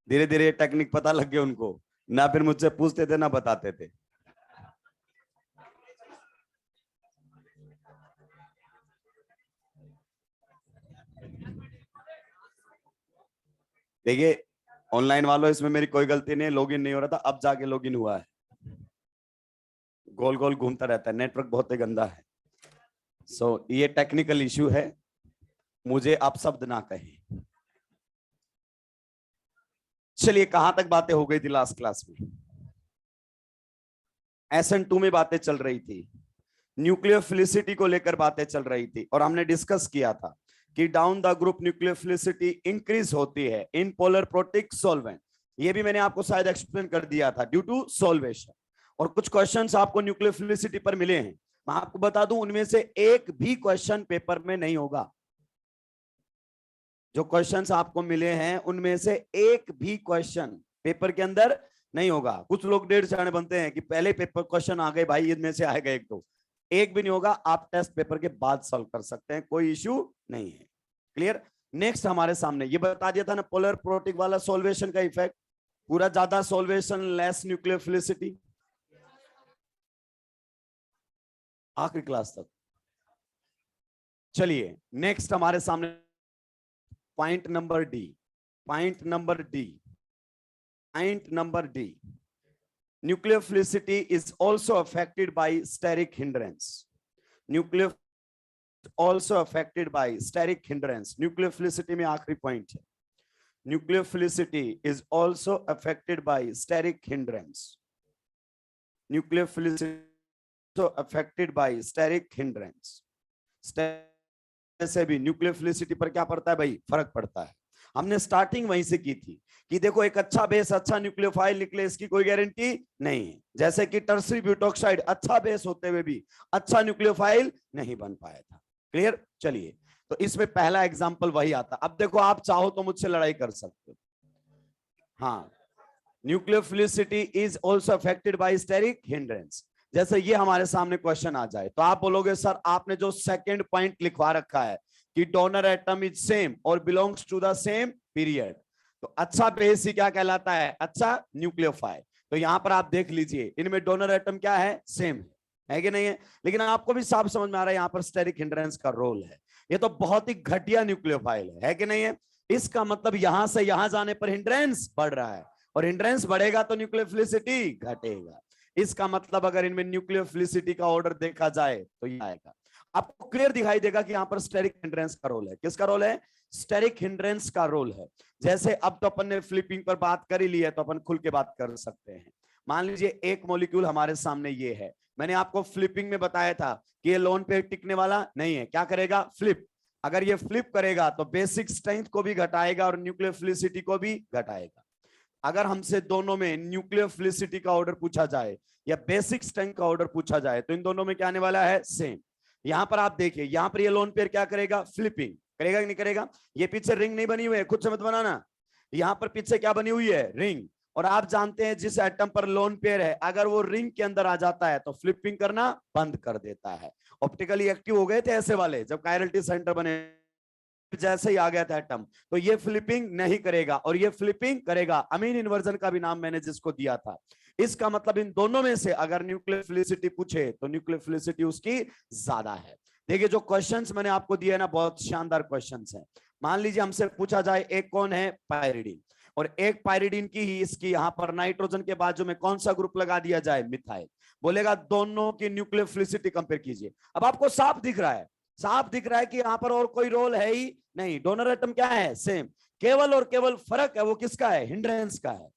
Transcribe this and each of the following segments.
धीरे धीरे ये टेक्निक पता लग गया उनको, ना फिर मुझसे पूछते थे ना बताते थे। देखिए ऑनलाइन वालों, इसमें मेरी कोई गलती नहीं है, लॉगिन नहीं हो रहा था, अब जाके लॉगिन हुआ है। गोल गोल घूमता रहता है, नेटवर्क बहुत ही गंदा है। ये टेक्निकल इश्यू है, मुझे आप शब्द ना कहें। चलिए कहां तक बातें हो गई थी लास्ट क्लास में? SN2 में बातें चल रही थी, न्यूक्लियोफिलिसिटी को लेकर बातें चल रही थी, और हमने डिस्कस किया था कि down the group nucleophilicity increase होती है इन पोलर प्रोटिक सॉल्वेंट। ये भी मैंने आपको शायद एक्सप्लेन कर दिया था, ड्यू टू सॉल्वेशन। और कुछ क्वेश्चंस आपको न्यूक्लियोफिलिसिटी पर मिले हैं, मैं आपको बता दूं उनमें से एक भी क्वेश्चन पेपर में नहीं होगा। जो क्वेश्चंस आपको मिले हैं उनमें से एक भी क्वेश्चन पेपर के अंदर नहीं होगा। कुछ लोग 1.5 चरण बनते हैं कि पहले पेपर क्वेश्चन आ गए भाई, इनमें से आएगा एक दो, एक भी नहीं होगा। आप टेस्ट पेपर के बाद सॉल्व कर सकते हैं, कोई इश्यू नहीं है। क्लियर? नेक्स्ट हमारे सामने ये बता दिया था ना, पोलर प्रोटिक वाला सॉल्वेशन का इफेक्ट, पूरा ज्यादा सॉल्वेशन लेस न्यूक्लियोफिलिसिटी, आखिरी क्लास तक। चलिए नेक्स्ट हमारे सामने point number D, point number D, point number D, nucleophilicity is also affected by steric hindrance. Nuclear also affected by steric hindrance. Nucleophilicity में आखिरी पॉइंट है, nucleophilicity is also affected by steric hindrance. Nucleophilicity also affected by steric hindrance. से भी nucleophilicity पर क्या पड़ता है भाई? फर्क पड़ता है। हमने स्टार्टिंग वहीं से की थी कि देखो एक अच्छा बेस, अच्छा न्यूक्लियोफाइल निकले, इसकी कोई गारंटी नहीं है। जैसे कि टर्सरी ब्यूटॉक्साइड अच्छा बेस होते हुए भी अच्छा न्यूक्लियोफाइल नहीं बन पाया था। क्लियर? चलिए तो इसमें पहला एग्जांपल वही आता। अब देखो आप चाहो तो मुझसे लड़ाई कर सकते हो। हाँ, nucleophilicity is also affected by steric hindrance. जैसे ये हमारे सामने क्वेश्चन आ जाए तो आप बोलोगे सर आपने जो सेकंड पॉइंट लिखवा रखा है कि डोनर एटम इज सेम और belongs to the same period, तो अच्छा बेस ही क्या कहलाता है? अच्छा न्यूक्लियोफाइल। तो यहां पर आप देख लीजिए इनमें डोनर एटम क्या है? सेम है कि नहीं है? लेकिन आपको भी साफ समझ में आ रहा है यहां पर स्टेरिक हिंड्रेंस का रोल है। ये तो बहुत ही घटिया न्यूक्लियोफाइल है कि नहीं है? इसका मतलब यहां से यहां जाने पर हिंड्रेंस बढ़ रहा है, और हिंड्रेंस बढ़ेगा तो न्यूक्लियोफिलिसिटी घटेगा। इसका मतलब अगर इनमें न्यूक्लियोफिलिसिटी का ऑर्डर देखा जाए तो ये आएगा। आपको क्लियर दिखाई देगा कि यहां पर स्टेरिक हिंड्रेंस का रोल है। किसका रोल है? स्टेरिक हिंड्रेंस का रोल है। जैसे अब तो अपन ने फ्लिपिंग पर बात कर ही ली है, तो अपन खुल के बात कर सकते हैं। मान लीजिए एक मॉलिक्यूल हमारे सामने ये है, मैंने आपको फ्लिपिंग में बताया था कि ये लोन पे टिकने वाला नहीं है, क्या करेगा? फ्लिप। अगर ये फ्लिप करेगा तो बेसिक स्ट्रेंथ को भी घटाएगा और न्यूक्लियोफिलिसिटी को भी घटाएगा। अगर हमसे दोनों में न्यूक्लियोफिलिसिटी का ऑर्डर पूछा जाए या बेसिक स्ट्रेंथ का ऑर्डर पूछा जाए तो इन दोनों में क्या आने वाला है? सेम। यहां पर आप देखिए, यहां पर ये लोन पेयर क्या करेगा? फ्लिपिंग करेगा कि नहीं करेगा? ये पीछे रिंग नहीं बनी हुई है, खुद से मत बनाना। यहां पर पीछे क्या बनी हुई है? रिंग। और आप जानते हैं जिस एटम पर लोन पेयर है अगर वो रिंग के अंदर आ जाता है तो फ्लिपिंग करना बंद कर देता है। ऑप्टिकली एक्टिव हो गए थे ऐसे वाले जब कायरल्टी सेंटर बने, जैसे ही आ गया था एटम तो ये फ्लिपिंग नहीं करेगा, और ये फ्लिपिंग करेगा। अमीन इन्वर्जन का भी नाम मैंने जिसको दिया था। इसका मतलब इन दोनों में से अगर न्यूक्लियोफिलिसिटी पूछे तो न्यूक्लियोफिलिसिटी उसकी ज्यादा है। देखिए जो क्वेश्चंस मैंने आपको दिए ना, बहुत शानदार क्वेश्चंस हैं। मान लीजिए हमसे पूछा जाए एक कौन है? पायरिडीन, और एक पायरिडीन की ही इसकी यहां पर नाइट्रोजन के बाजू में कौन सा ग्रुप लगा दिया जाए? मिथाइल। बोलेगा दोनों की न्यूक्लियोफिलिसिटी कंपेयर कीजिए। अब आपको साफ दिख रहा है, साफ दिख रहा है कि यहां पर और कोई रोल है ही नहीं, डोनर एटम क्या है? सेम। केवल और केवल फर्क है वो किसका है? हिंड्रेंस का है।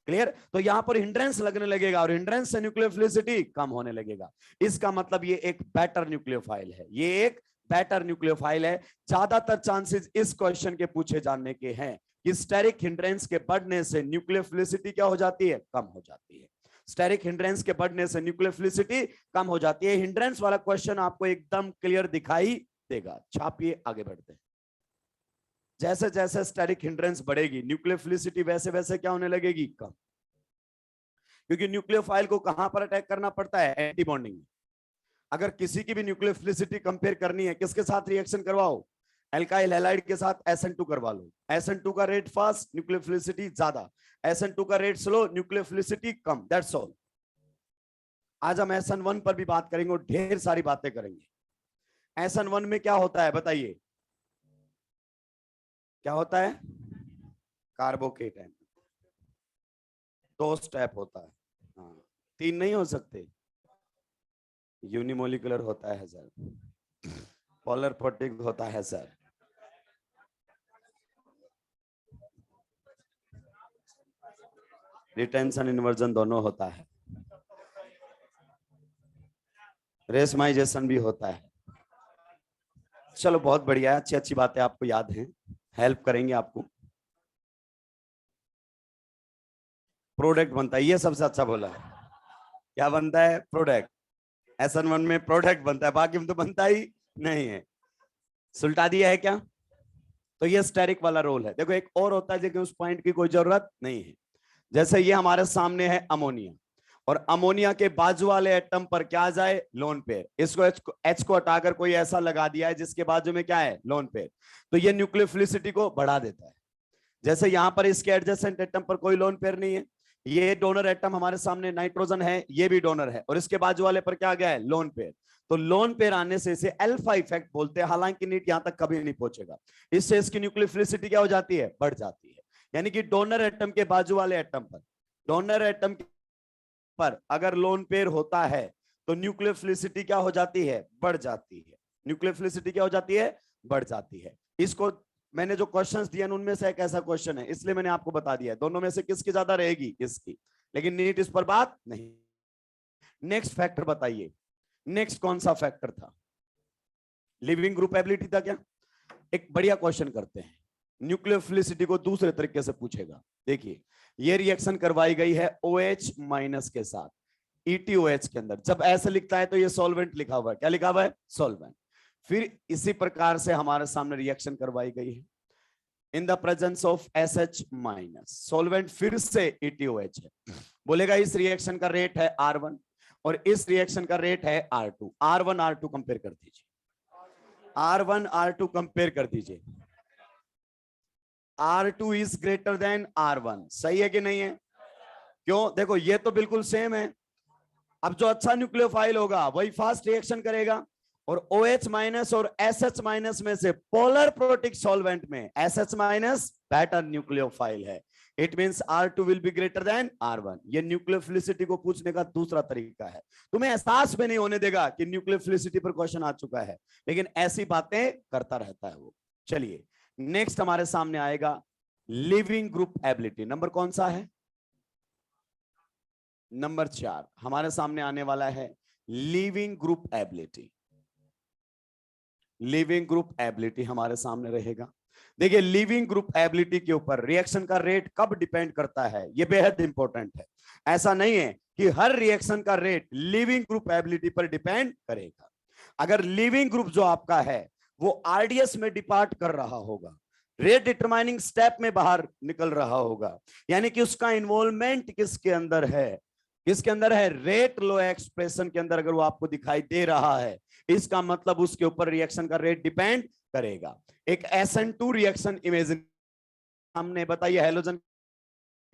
क्लियर? तो यहां पर हिंड्रेंस लगने लगेगा और हिंड्रेंस से न्यूक्लियोफिलिसिटी कम होने लगेगा। इसका मतलब ये एक बेटर न्यूक्लियोफाइल है, ये एक बेटर न्यूक्लियोफाइल है। ज्यादातर चांसेस इस क्वेश्चन के पूछे जाने के हैं कि स्टेरिक हिंड्रेंस के बढ़ने से न्यूक्लियोफिलिसिटी क्या हो जाती है? कम हो जाती है। स्टेरिक हिंड्रेंस के बढ़ने से न्यूक्लियोफिलिसिटी कम हो जाती है। हिंड्रेंस वाला क्वेश्चन आपको एकदम क्लियर दिखाई देगा। छापिए, आगे बढ़ते हैं। जैसे जैसे स्टेरिक हिंड्रेंस बढ़ेगी न्यूक्लियोफिलिसिटी वैसे वैसे क्या होने लगेगी? कम। क्योंकि न्यूक्लियोफाइल को कहां पर अटैक करना पड़ता है? एंटी बॉन्डिंग में। अगर किसी की भी न्यूक्लियोफिलिसिटी कंपेयर करनी है किसके साथ रिएक्शन करवाओ? एल्काइल हैलाइड के साथ SN2 करवा लो। SN2 का रेट फास्ट, न्यूक्लियोफिलिसिटी ज्यादा, SN2 का rate slow, nucleophilicity come, that's all. आज हम SN1 पर भी बात करेंगे और ढेर सारी बातें करेंगे। SN1 में क्या होता है बताइए, क्या होता है? कार्बोकेटाइन, 2 स्टेप होता है, हाँ 3 नहीं हो सकते। यूनिमोलिकुलर होता है सर, पोलर प्रोटिक होता है सर, रिटेंशन इन्वर्जन दोनों होता है, रेशमाइजेशन भी होता है। चलो बहुत बढ़िया है, अच्छी अच्छी बातें आपको याद हैं, हेल्प करेंगे आपको। प्रोडक्ट बनता है, ये सबसे अच्छा बोला है। क्या बनता है? प्रोडक्ट। SN1 में प्रोडक्ट बनता है, बाकी में तो बनता ही नहीं है। सुलटा दिया है क्या? तो ये स्टेरिक वाला रोल है। देखो एक और होता है लेकिन उस पॉइंट की कोई जरूरत नहीं है। जैसे ये हमारे सामने है अमोनिया, और अमोनिया के बाजू वाले एटम पर क्या आ जाए? Lone pair. इसको H को हटाकर कोई ऐसा लगा दिया है जिसके बाजू में क्या है? Lone pair. तो ये न्यूक्लियोफिलिसिटी को बढ़ा देता है। जैसे यहां पर इसके एडजेसेंट एटम पर कोई लोन पेयर नहीं है, ये डोनर एटम हमारे सामने नाइट्रोजन है, ये भी डोनर है, और इसके बाजू वाले पर क्या आ गया है? Lone pair. तो लोन पेयर आने से इसे अल्फा इफेक्ट बोलते हैं, हालांकि नीट यहां तक कभी नहीं पहुंचेगा। इससे इसकी न्यूक्लियोफिलिसिटी क्या हो जाती है? बढ़ जाती है। यानी कि डोनर एटम के बाजू वाले एटम पर, डोनर एटम पर अगर लोन पेयर होता है तो न्यूक्लियोफिलिसिटी क्या हो जाती है? बढ़ जाती है। न्यूक्लियोफिलिसिटी क्या हो जाती है? बढ़ जाती है। इसको मैंने जो क्वेश्चंस दिए उनमें से एक ऐसा क्वेश्चन है, इसलिए मैंने आपको बता दिया है दोनों में से किसकी ज्यादा रहेगी? इसकी। लेकिन नीट इस पर बात नहीं। नेक्स्ट फैक्टर बताइए, नेक्स्ट कौन सा फैक्टर था? लिविंग ग्रुप एबिलिटी था क्या? एक बढ़िया क्वेश्चन करते हैं, न्यूक्लियोफिलिसिटी को दूसरे तरीके से पूछेगा। देखिए ये रिएक्शन करवाई गई है OH माइनस के साथ ETOH के अंदर। जब ऐसे लिखता है तो ये सॉल्वेंट लिखा हुआ है, क्या लिखा हुआ है? सॉल्वेंट। फिर इसी प्रकार से हमारे सामने रिएक्शन करवाई गई है in the presence of SH minus, solvent फिर से ETOH है। बोलेगा इस रिएक्शन का रेट है R1 और इस रिएक्शन का रेट है R2। R1 R2 कंपेयर कर दीजिए, R1 R2 कंपेयर कर दीजिए। R2 is greater than R1, सही है कि नहीं है? क्यों? देखो ये तो बिल्कुल सेम है। अब जो अच्छा न्यूक्लियोफाइल होगा वही फास्ट रिएक्शन करेगा, और OH माइनस और SH माइनस में से पोलर प्रोटिक सॉल्वेंट में SH माइनस बेटर न्यूक्लियोफाइल है। It means R2 will be greater than R1। ये न्यूक्लियोफिलिसिटी को पूछने का दूसरा तरीका है। तुम्हें एहसास भी नहीं होने देगा कि न्यूक्लियोफिलिसिटी पर क्वेश्चन आ चुका है, लेकिन ऐसी बातें करता रहता है वो। चलिए नेक्स्ट हमारे सामने आएगा लिविंग ग्रुप एबिलिटी। नंबर कौन सा है? नंबर 4 हमारे सामने आने वाला है leaving group ability. Leaving group ability हमारे सामने रहेगा। देखिए लिविंग ग्रुप एबिलिटी के ऊपर रिएक्शन का रेट कब डिपेंड करता है, यह बेहद इंपॉर्टेंट है। ऐसा नहीं है कि हर रिएक्शन का रेट लिविंग ग्रुप एबिलिटी पर डिपेंड करेगा। अगर लिविंग ग्रुप जो आपका है वो RDS में डिपार्ट कर रहा होगा, रेट डिटरमाइनिंग स्टेप में बाहर निकल रहा होगा, यानी कि उसका इन्वॉल्वमेंट किसके अंदर है? किसके अंदर है? रेट लो एक्सप्रेशन के अंदर अगर वो आपको दिखाई दे रहा है, इसका मतलब उसके ऊपर रिएक्शन का रेट डिपेंड करेगा। एक SN2 रिएक्शन इमेजिन, हमने बताइए हेलोजन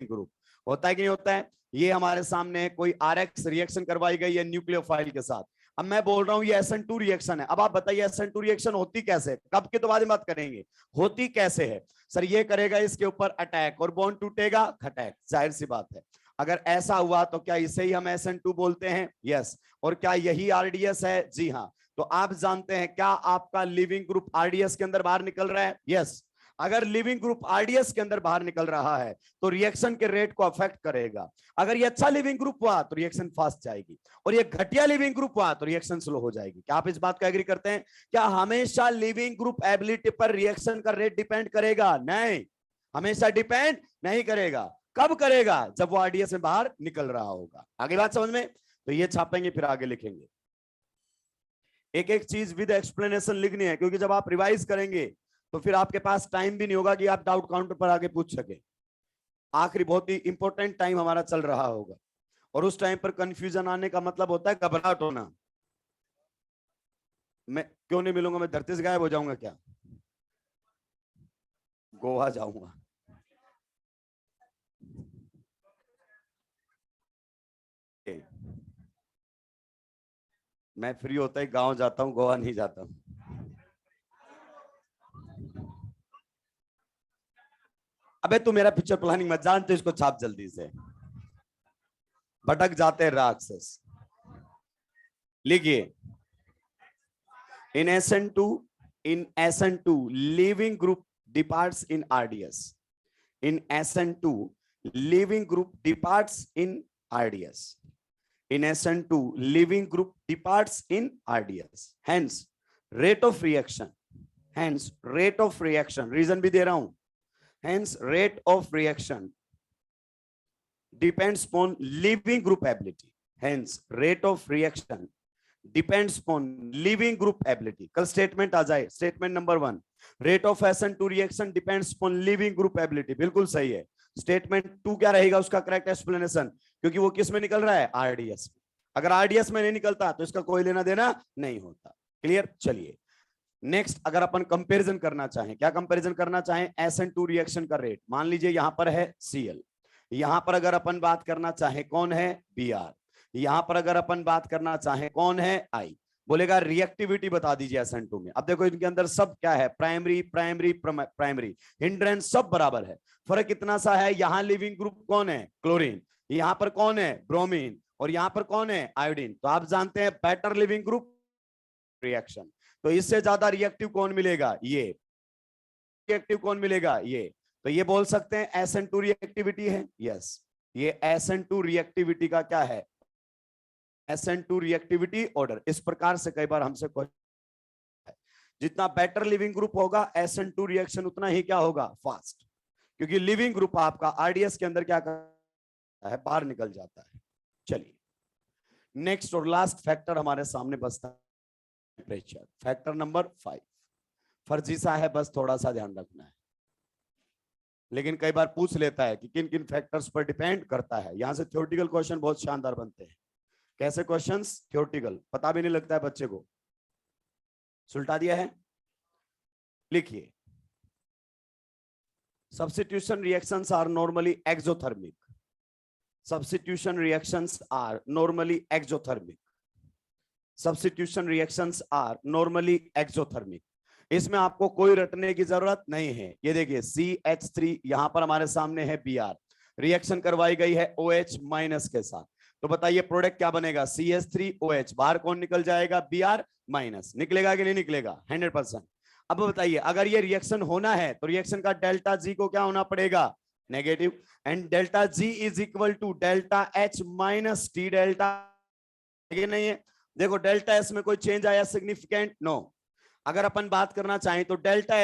ग्रुप होता है कि नहीं होता है? ये हमारे सामने कोई RX रिएक्शन करवाई गई है न्यूक्लियोफाइल के साथ। अब मैं बोल रहा हूं ये SN2 रिएक्शन है। अब आप बताइए SN2 रिएक्शन होती कैसे? कब के तो बाद में बात करेंगे, होती कैसे है? सर ये करेगा इसके ऊपर अटैक और बॉन्ड टूटेगा, खटैक, जाहिर सी बात है। अगर ऐसा हुआ तो क्या इसे ही हम SN2 बोलते हैं? यस। और क्या यही RDS है? जी हाँ। तो आप जानते हैं क्या आपका लिविंग ग्रुप RDS के अंदर बाहर निकल रहा है? यस। अगर लिविंग ग्रुप RDS के अंदर बाहर निकल रहा है तो रिएक्शन के रेट को अफेक्ट करेगा। अगर ये अच्छा लिविंग ग्रुप हुआ तो रिएक्शन फास्ट जाएगी, और ये घटिया लिविंग ग्रुप हुआ तो रिएक्शन स्लो हो जाएगी। क्या आप इस बात को एग्री करते हैं? क्या हमेशा लिविंग ग्रुप एबिलिटी पर रिएक्शन का रेट डिपेंड करेगा? नहीं, हमेशा डिपेंड नहीं करेगा। कब करेगा? जब वो RDS में बाहर निकल रहा होगा। आगे बात समझ में? तो ये छापेंगे फिर आगे लिखेंगे। एक एक चीज विद एक्सप्लेनेशन लिखनी है, क्योंकि जब आप रिवाइज करेंगे तो फिर आपके पास टाइम भी नहीं होगा कि आप डाउट काउंटर पर आगे पूछ सके। आखिरी बहुत ही इंपॉर्टेंट टाइम हमारा चल रहा होगा, और उस टाइम पर कंफ्यूजन आने का मतलब होता है घबराहट होना। मैं क्यों नहीं मिलूंगा? मैं धरती से गायब हो जाऊंगा क्या? गोवा जाऊंगा। मैं फ्री होता ही गांव जाता हूँ, गोवा नहीं जाता हूँ। अबे तू मेरा फ्यूचर प्लानिंग मत जान, तो इसको छाप जल्दी से। भटक जाते राक्षस। लिखिए, in SN2, in SN2 living group departs in RDS. In SN2 living group departs in RDS. In SN2 living group departs in RDS. Hence rate of reaction, hence rate of reaction, reason भी दे रहा हूं, hence rate of reaction depends upon living group ability. Hence rate of reaction depends upon living group ability. कल statement आ जाए, statement number 1, rate of SN2 reaction depends upon leaving group ability. बिल्कुल सही है। Statement 2 क्या रहेगा उसका correct explanation, क्योंकि वो किस में निकल रहा है, RDS में। अगर RDS में नहीं निकलता तो इसका कोई लेना देना नहीं होता। क्लियर। चलिए नेक्स्ट, अगर अपन कंपैरिजन करना चाहें, क्या कंपैरिजन करना चाहें, SN2 रिएक्शन का रेट, मान लीजिए यहां पर है Cl, यहां पर अगर अपन बात करना चाहें कौन है, Br, यहां पर अगर अपन बात करना चाहें कौन है, I। बोलेगा रिएक्टिविटी बता दीजिए SN2 में। अब देखो इनके अंदर सब क्या है, प्राइमरी प्राइमरी प्राइमरी, हिंड्रेंस सब बराबर है। फर्क इतना सा है, यहां लिविंग ग्रुप कौन है, क्लोरीन, यहां पर कौन है, ब्रोमीन, और यहां पर कौन है, आयोडीन। तो आप जानते हैं बेटर लिविंग ग्रुप रिएक्शन, तो इससे ज्यादा रिएक्टिव कौन मिलेगा, ये। रिएक्टिव कौन मिलेगा, ये। तो ये बोल सकते हैं SN2 रिएक्टिविटी है। यस, ये SN2 रिएक्टिविटी का क्या है, SN2 रिएक्टिविटी ऑर्डर। इस प्रकार से कई बार हमसे क्वेश्चन, जितना बेटर लिविंग ग्रुप होगा SN2 रिएक्शन उतना ही क्या होगा, फास्ट, क्योंकि लिविंग ग्रुप आपका RDS के अंदर क्या करता है, बाहर निकल जाता है। चलिए नेक्स्ट और लास्ट फैक्टर हमारे सामने बचता है टेम्परेचर, फैक्टर नंबर 5। फर्जी सा है, बस थोड़ा सा ध्यान रखना है, लेकिन कई बार पूछ लेता है कि किन किन फैक्टर्स पर डिपेंड करता है। यहां से थ्योरेटिकल क्वेश्चन बहुत शानदार बनते हैं। कैसे क्वेश्चंस, थ्योरेटिकल, पता भी नहीं लगता है बच्चे को, सुलटा दिया है। लिखिए, substitution reactions are normally exothermic, substitution reactions are normally exothermic, substitution reactions are normally exothermic. इसमें आपको कोई रटने की जरूरत नहीं है। ये देखिए CH3, यहां पर हमारे सामने है Br, रिएक्शन करवाई गई है OH माइनस के साथ। तो बताइए प्रोडक्ट क्या बनेगा, CH3OH, बाहर कौन निकल जाएगा, Br माइनस। निकलेगा कि नहीं निकलेगा, 100%। अब बताइए अगर ये रिएक्शन होना है तो रिएक्शन का डेल्टा G को क्या होना पड़ेगा, negative, and delta G is equal to delta H minus T delta. नहीं है, देखो डेल्टा S में कोई चेंज आया सिग्निफिकेंट, नो। अगर अपन बात करना चाहें तो डेल्टा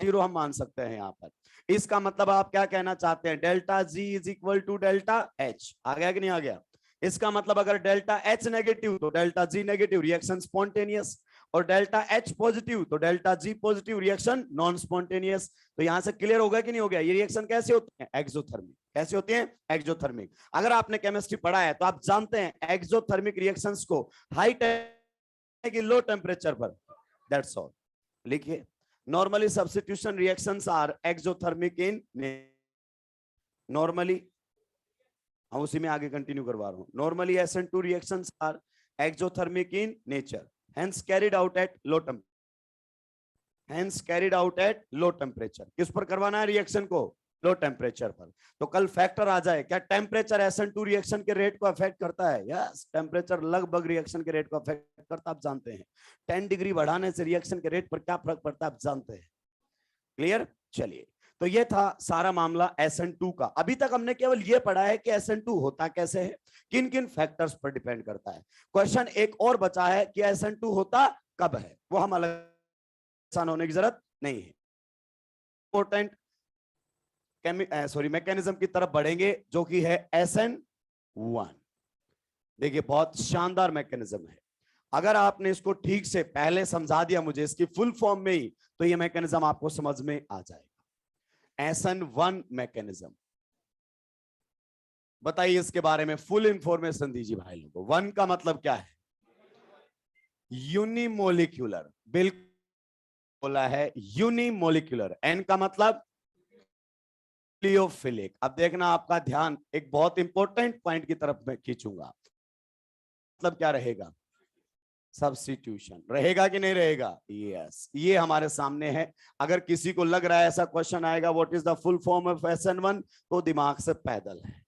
0 हम मान सकते हैं यहां पर। इसका मतलब आप क्या कहना चाहते हैं, delta G is equal to delta H। आ गया कि नहीं आ गया। इसका मतलब अगर डेल्टा H नेगेटिव तो delta G negative, reaction spontaneous, और डेल्टा H पॉजिटिव तो delta G positive, reaction non spontaneous. तो यहां से क्लियर होगा कि नहीं हो गया, ये रिएक्शन कैसे होते हैं, एक्सोथर्मिक। कैसे होते हैं, एक्सोथर्मिक। अगर आपने केमिस्ट्री पढ़ा है तो आप जानते हैं एक्सोथर्मिक रिएक्शंस को हाई की लो टेम्परेचर पर, दैट्स ऑल। लिखिए, normally substitution reactions are exothermic in, normally, हम उसी में आगे कंटिन्यू करवा रहा हूं, normally SN2 reactions are exothermic in nature, hence carried out at low temperature, hence carried out at low temperature। किस पर करवाना है रिएक्शन को, लो टेम्परेचर पर। तो कल फैक्टर आ जाए, क्या टेम्परेचर SN2 रिएक्शन के रेट को अफेक्ट करता है, यस, टेम्परेचर लगभग रिएक्शन के रेट को अफेक्ट करता है, आप जानते हैं। 10 डिग्री बढ़ाने से रिएक्शन के रेट पर क्या फर्क पड़ता है, आप जानते हैं। क्लियर। चलिए, तो ये था सारा मामला SN2 का। अभी तक हमने केवल ये पढ़ा है कि SN2 होता कैसे है, किन किन फैक्टर्स पर डिपेंड करता है। क्वेश्चन एक और बचा है कि SN2 होता कब है, वो हम अलग आसान होने की जरूरत नहीं है। इंपॉर्टेंट मैकेनिज्म की तरफ बढ़ेंगे जो कि है SN1। देखिए बहुत शानदार मैकेनिज्म है, अगर आपने इसको ठीक से पहले समझा दिया मुझे इसकी फुल फॉर्म में ही, तो ये मैकेनिज्म आपको समझ में आ जाएगा। SN1 मैकेनिज्म, बताइए इसके बारे में फुल इंफॉर्मेशन दीजिए भाई लोगों को। 1 का मतलब क्या है, यूनिमोलिक्यूलर, बिल्कुल बोला है यूनिमोलिकुलर, एन का मतलब न्यूक्लियोफिलिक। अब देखना आपका ध्यान एक बहुत इंपॉर्टेंट पॉइंट की तरफ मैं खींचूंगा, मतलब क्या रहेगा, सब्स्टिट्यूशन रहेगा कि नहीं रहेगा, यस, ये हमारे सामने है। अगर किसी को लग रहा है ऐसा क्वेश्चन आएगा what is the full form of SN1, तो दिमाग से पैदल है।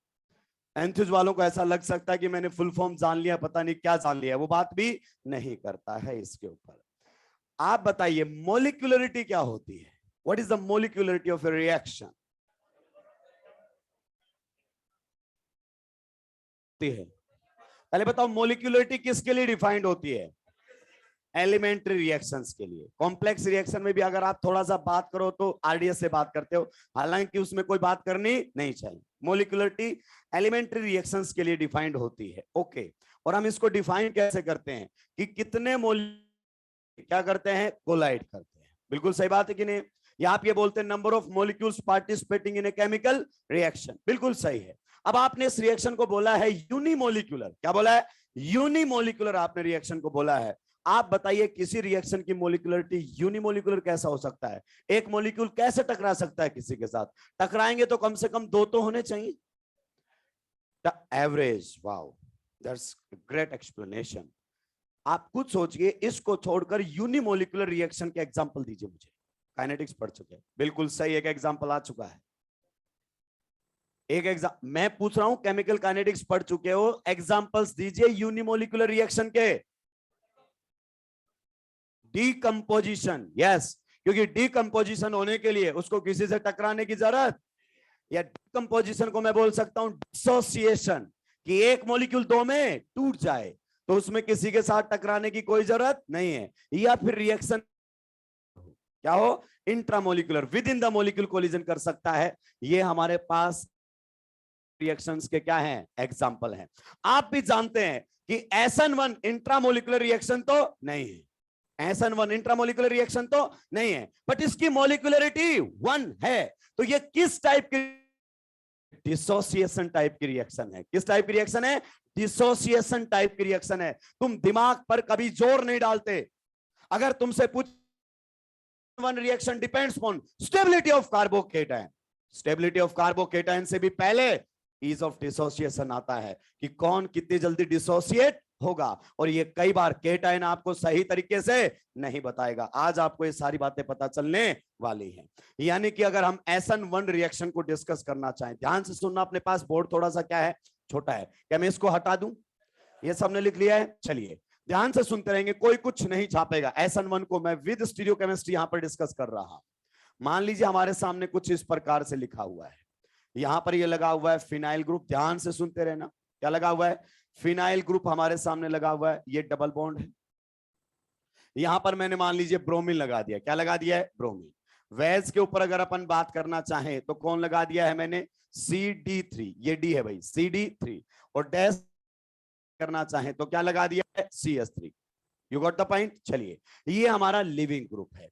एंथुज वालों को ऐसा लग सकता है कि मैंने फुल फॉर्म जान लिया, पता नहीं क्या जान लिया, वो बात भी नहीं करता है इसके ऊपर। आप बताइए मोलिकुलरिटी क्या होती है, what is the molecularity of A reaction है। पहले बताओ मोलिकुलरिटी किसके लिए डिफाइंड होती है, एलिमेंट्री रिएक्शंस के लिए। कॉम्प्लेक्स रिएक्शन में भी अगर आप थोड़ा सा बात करो तो आरडीएस से बात करते हो, हालांकि उसमें कोई बात करनी नहीं चाहिए। मोलिकुलरिटी एलिमेंट्री रिएक्शंस के लिए डिफाइंड होती है, ओके। और हम इसको डिफाइन कैसे करते हैं कि कितने क्या करते हैं, कोलाइड करते हैं, बिल्कुल सही बात है कि नहीं। या आप ये बोलते हैं number of molecules participating in a chemical reaction, बिल्कुल सही है। अब आपने इस रिएक्शन को बोला है यूनिमोलिकुलर, क्या बोला है, यूनिमोलिकुलर आपने रिएक्शन को बोला है। आप बताइए किसी रिएक्शन की मोलिकुलरिटी यूनिमोलिकुलर कैसा हो सकता है, एक मॉलिक्यूल कैसे टकरा सकता है किसी के साथ, टकराएंगे तो कम से कम दो तो होने चाहिए, average. Wow, that's great explanation. आप खुद सोचिए, इसको छोड़कर यूनिमोलिकुलर रिएक्शन के एग्जांपल दीजिए मुझे। काइनेटिक्स पढ़ चुके हैं, बिल्कुल सही, एक एग्जांपल आ चुका है। मैं पूछ रहा हूं केमिकल काइनेटिक्स पढ़ चुके हो, एग्जांपल्स दीजिए यूनिमोलिकुलर रिएक्शन के। डीकंपोजिशन, यस, क्योंकि डीकंपोजिशन होने के लिए उसको किसी से टकराने की जरूरत, या डीकंपोजिशन को मैं बोल सकता हूं डिसोसिएशन, कि एक मॉलिक्यूल दो में टूट जाए तो उसमें किसी के साथ टकराने की कोई जरूरत नहीं है। या फिर रिएक्शन क्या हो, intramolecular, with in the molecule collision कर सकता है। ये हमारे पास रिएक्शंस के क्या हैं, एग्जांपल हैं। आप भी जानते हैं कि SN1 इंट्रामोलिकुलर रिएक्शन तो नहीं है, SN1 इंट्रामोलिकुलर रिएक्शन तो नहीं है, बट इसकी मोलिकुलरिटी 1 है। तो ये किस टाइप की, डिसोसिएशन टाइप की रिएक्शन है। किस टाइप की रिएक्शन है, डिसोसिएशन टाइप की रिएक्शन है। तुम दिमाग पर कभी जोर नहीं डालते। अगर तुमसे पूछ one reaction depends on stability of carbocation, stability of carbocation से भी पहले ईज ऑफ डिसोसिएशन आता है कि कौन कितनी जल्दी डिसोसिएट होगा, और ये कई बार केटायन आपको सही तरीके से नहीं बताएगा। आज आपको ये सारी बातें पता चलने वाली हैं। यानी कि अगर हम SN1 रिएक्शन को डिस्कस करना चाहें, ध्यान से सुनना, अपने पास बोर्ड थोड़ा सा क्या है, छोटा है, क्या मैं इसको हटा दूं, ये सबने लिख लिया है, चलिए ध्यान से सुनते रहेंगे, कोई कुछ नहीं छापेगा। SN1 को मैं विद स्टीरियो केमिस्ट्री यहां पर डिस्कस कर रहा हूं। मान लीजिए हमारे सामने कुछ इस प्रकार से लिखा हुआ है, यहां पर ये लगा हुआ है फिनाइल ग्रुप, ध्यान से सुनते रहना, क्या लगा हुआ है, फिनाइल ग्रुप हमारे सामने लगा हुआ है, ये डबल बॉन्ड है। यहां पर मैंने मान लीजिए ब्रोमीन लगा दिया, क्या लगा दिया है, ब्रोमीन। वेज के ऊपर अगर अपन बात करना चाहें तो कौन लगा दिया है मैंने, CD3, ये डी है भाई, CD3, और डैश करना चाहें तो क्या लगा दिया है, CS3। You got the point. चलिए, ये हमारा लिविंग ग्रुप है।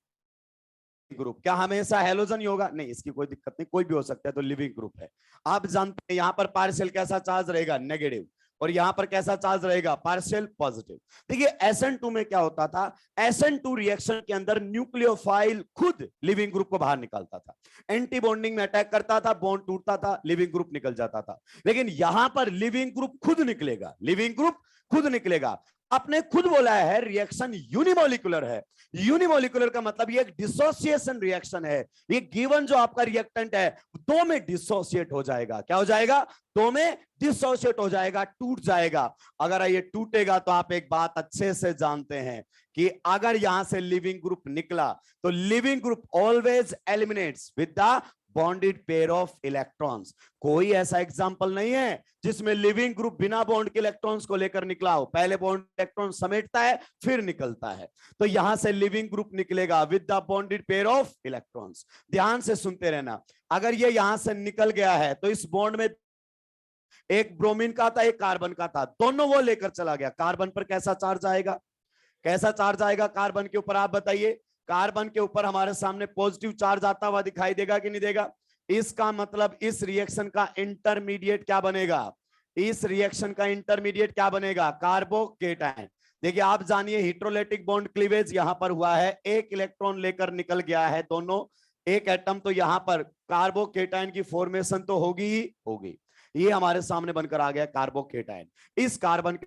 ग्रुप क्या हमेशा हेलोजन ही होगा, नहीं, इसकी कोई दिक्कत नहीं, कोई भी हो सकता है, तो लिविंग ग्रुप है। आप जानते हैं यहां पर पार्शियल कैसा चार्ज रहेगा, नेगेटिव, और यहां पर कैसा चार्ज रहेगा, पार्शियल पॉजिटिव। देखिए SN2 में क्या होता था, SN2 रिएक्शन के अंदर न्यूक्लियोफाइल खुद लिविंग ग्रुप को बाहर निकालता था, एंटी बॉन्डिंग में अटैक करता था, बॉन्ड टूटता था, लिविंग ग्रुप निकल जाता था। लेकिन यहां पर लिविंग ग्रुप खुद निकलेगा, लिविंग ग्रुप खुद निकलेगा। आपने खुद बोला है रिएक्शन यूनिमोलिकुलर है। यूनिमोलिकुलर का मतलब ये एक डिसोसिएशन रिएक्शन है। ये गिवन जो आपका रिएक्टेंट है दो में डिसोसिएट हो जाएगा, क्या हो जाएगा, दो में डिसोसिएट हो जाएगा, टूट जाएगा। अगर ये टूटेगा तो आप एक बात अच्छे से जानते हैं कि अगर यहां से लिविंग ग्रुप निकला तो leaving group always eliminates with the bonded pair of electrons. कोई ऐसा एग्जांपल नहीं है जिसमें लिविंग ग्रुप बिना बॉन्ड के इलेक्ट्रॉन्स को लेकर निकला हो, पहले बॉन्ड इलेक्ट्रॉन समेटता है फिर निकलता है। तो यहां से लिविंग ग्रुप निकलेगा with the bonded pair of electrons. ध्यान से सुनते रहना, अगर ये यहां से निकल गया है तो इस बॉन्ड में एक ब्रोमीन का था, एक कार्बन का था, दोनों वो लेकर चला गया। कार्बन पर कैसा चार्ज आएगा, कैसा चार्ज आएगा कार्बन के ऊपर, आप बताइए। कार्बन के ऊपर हमारे सामने पॉजिटिव चार्ज आता हुआ दिखाई देगा कि नहीं देगा। इसका मतलब इस रिएक्शन का इंटरमीडिएट क्या बनेगा, इस रिएक्शन का इंटरमीडिएट क्या बनेगा, कार्बोकेटायन। देखिए आप जानिए इलेक्ट्रोलाइटिक बॉन्ड क्लीवेज यहां पर हुआ है, एक इलेक्ट्रॉन लेकर निकल गया है दोनों, एक एटम, तो यहां पर कार्बोकेटाइन की फॉर्मेशन तो होगी ही होगी। ये हमारे सामने बनकर आ गया कार्बोकेटाइन। इस कार्बन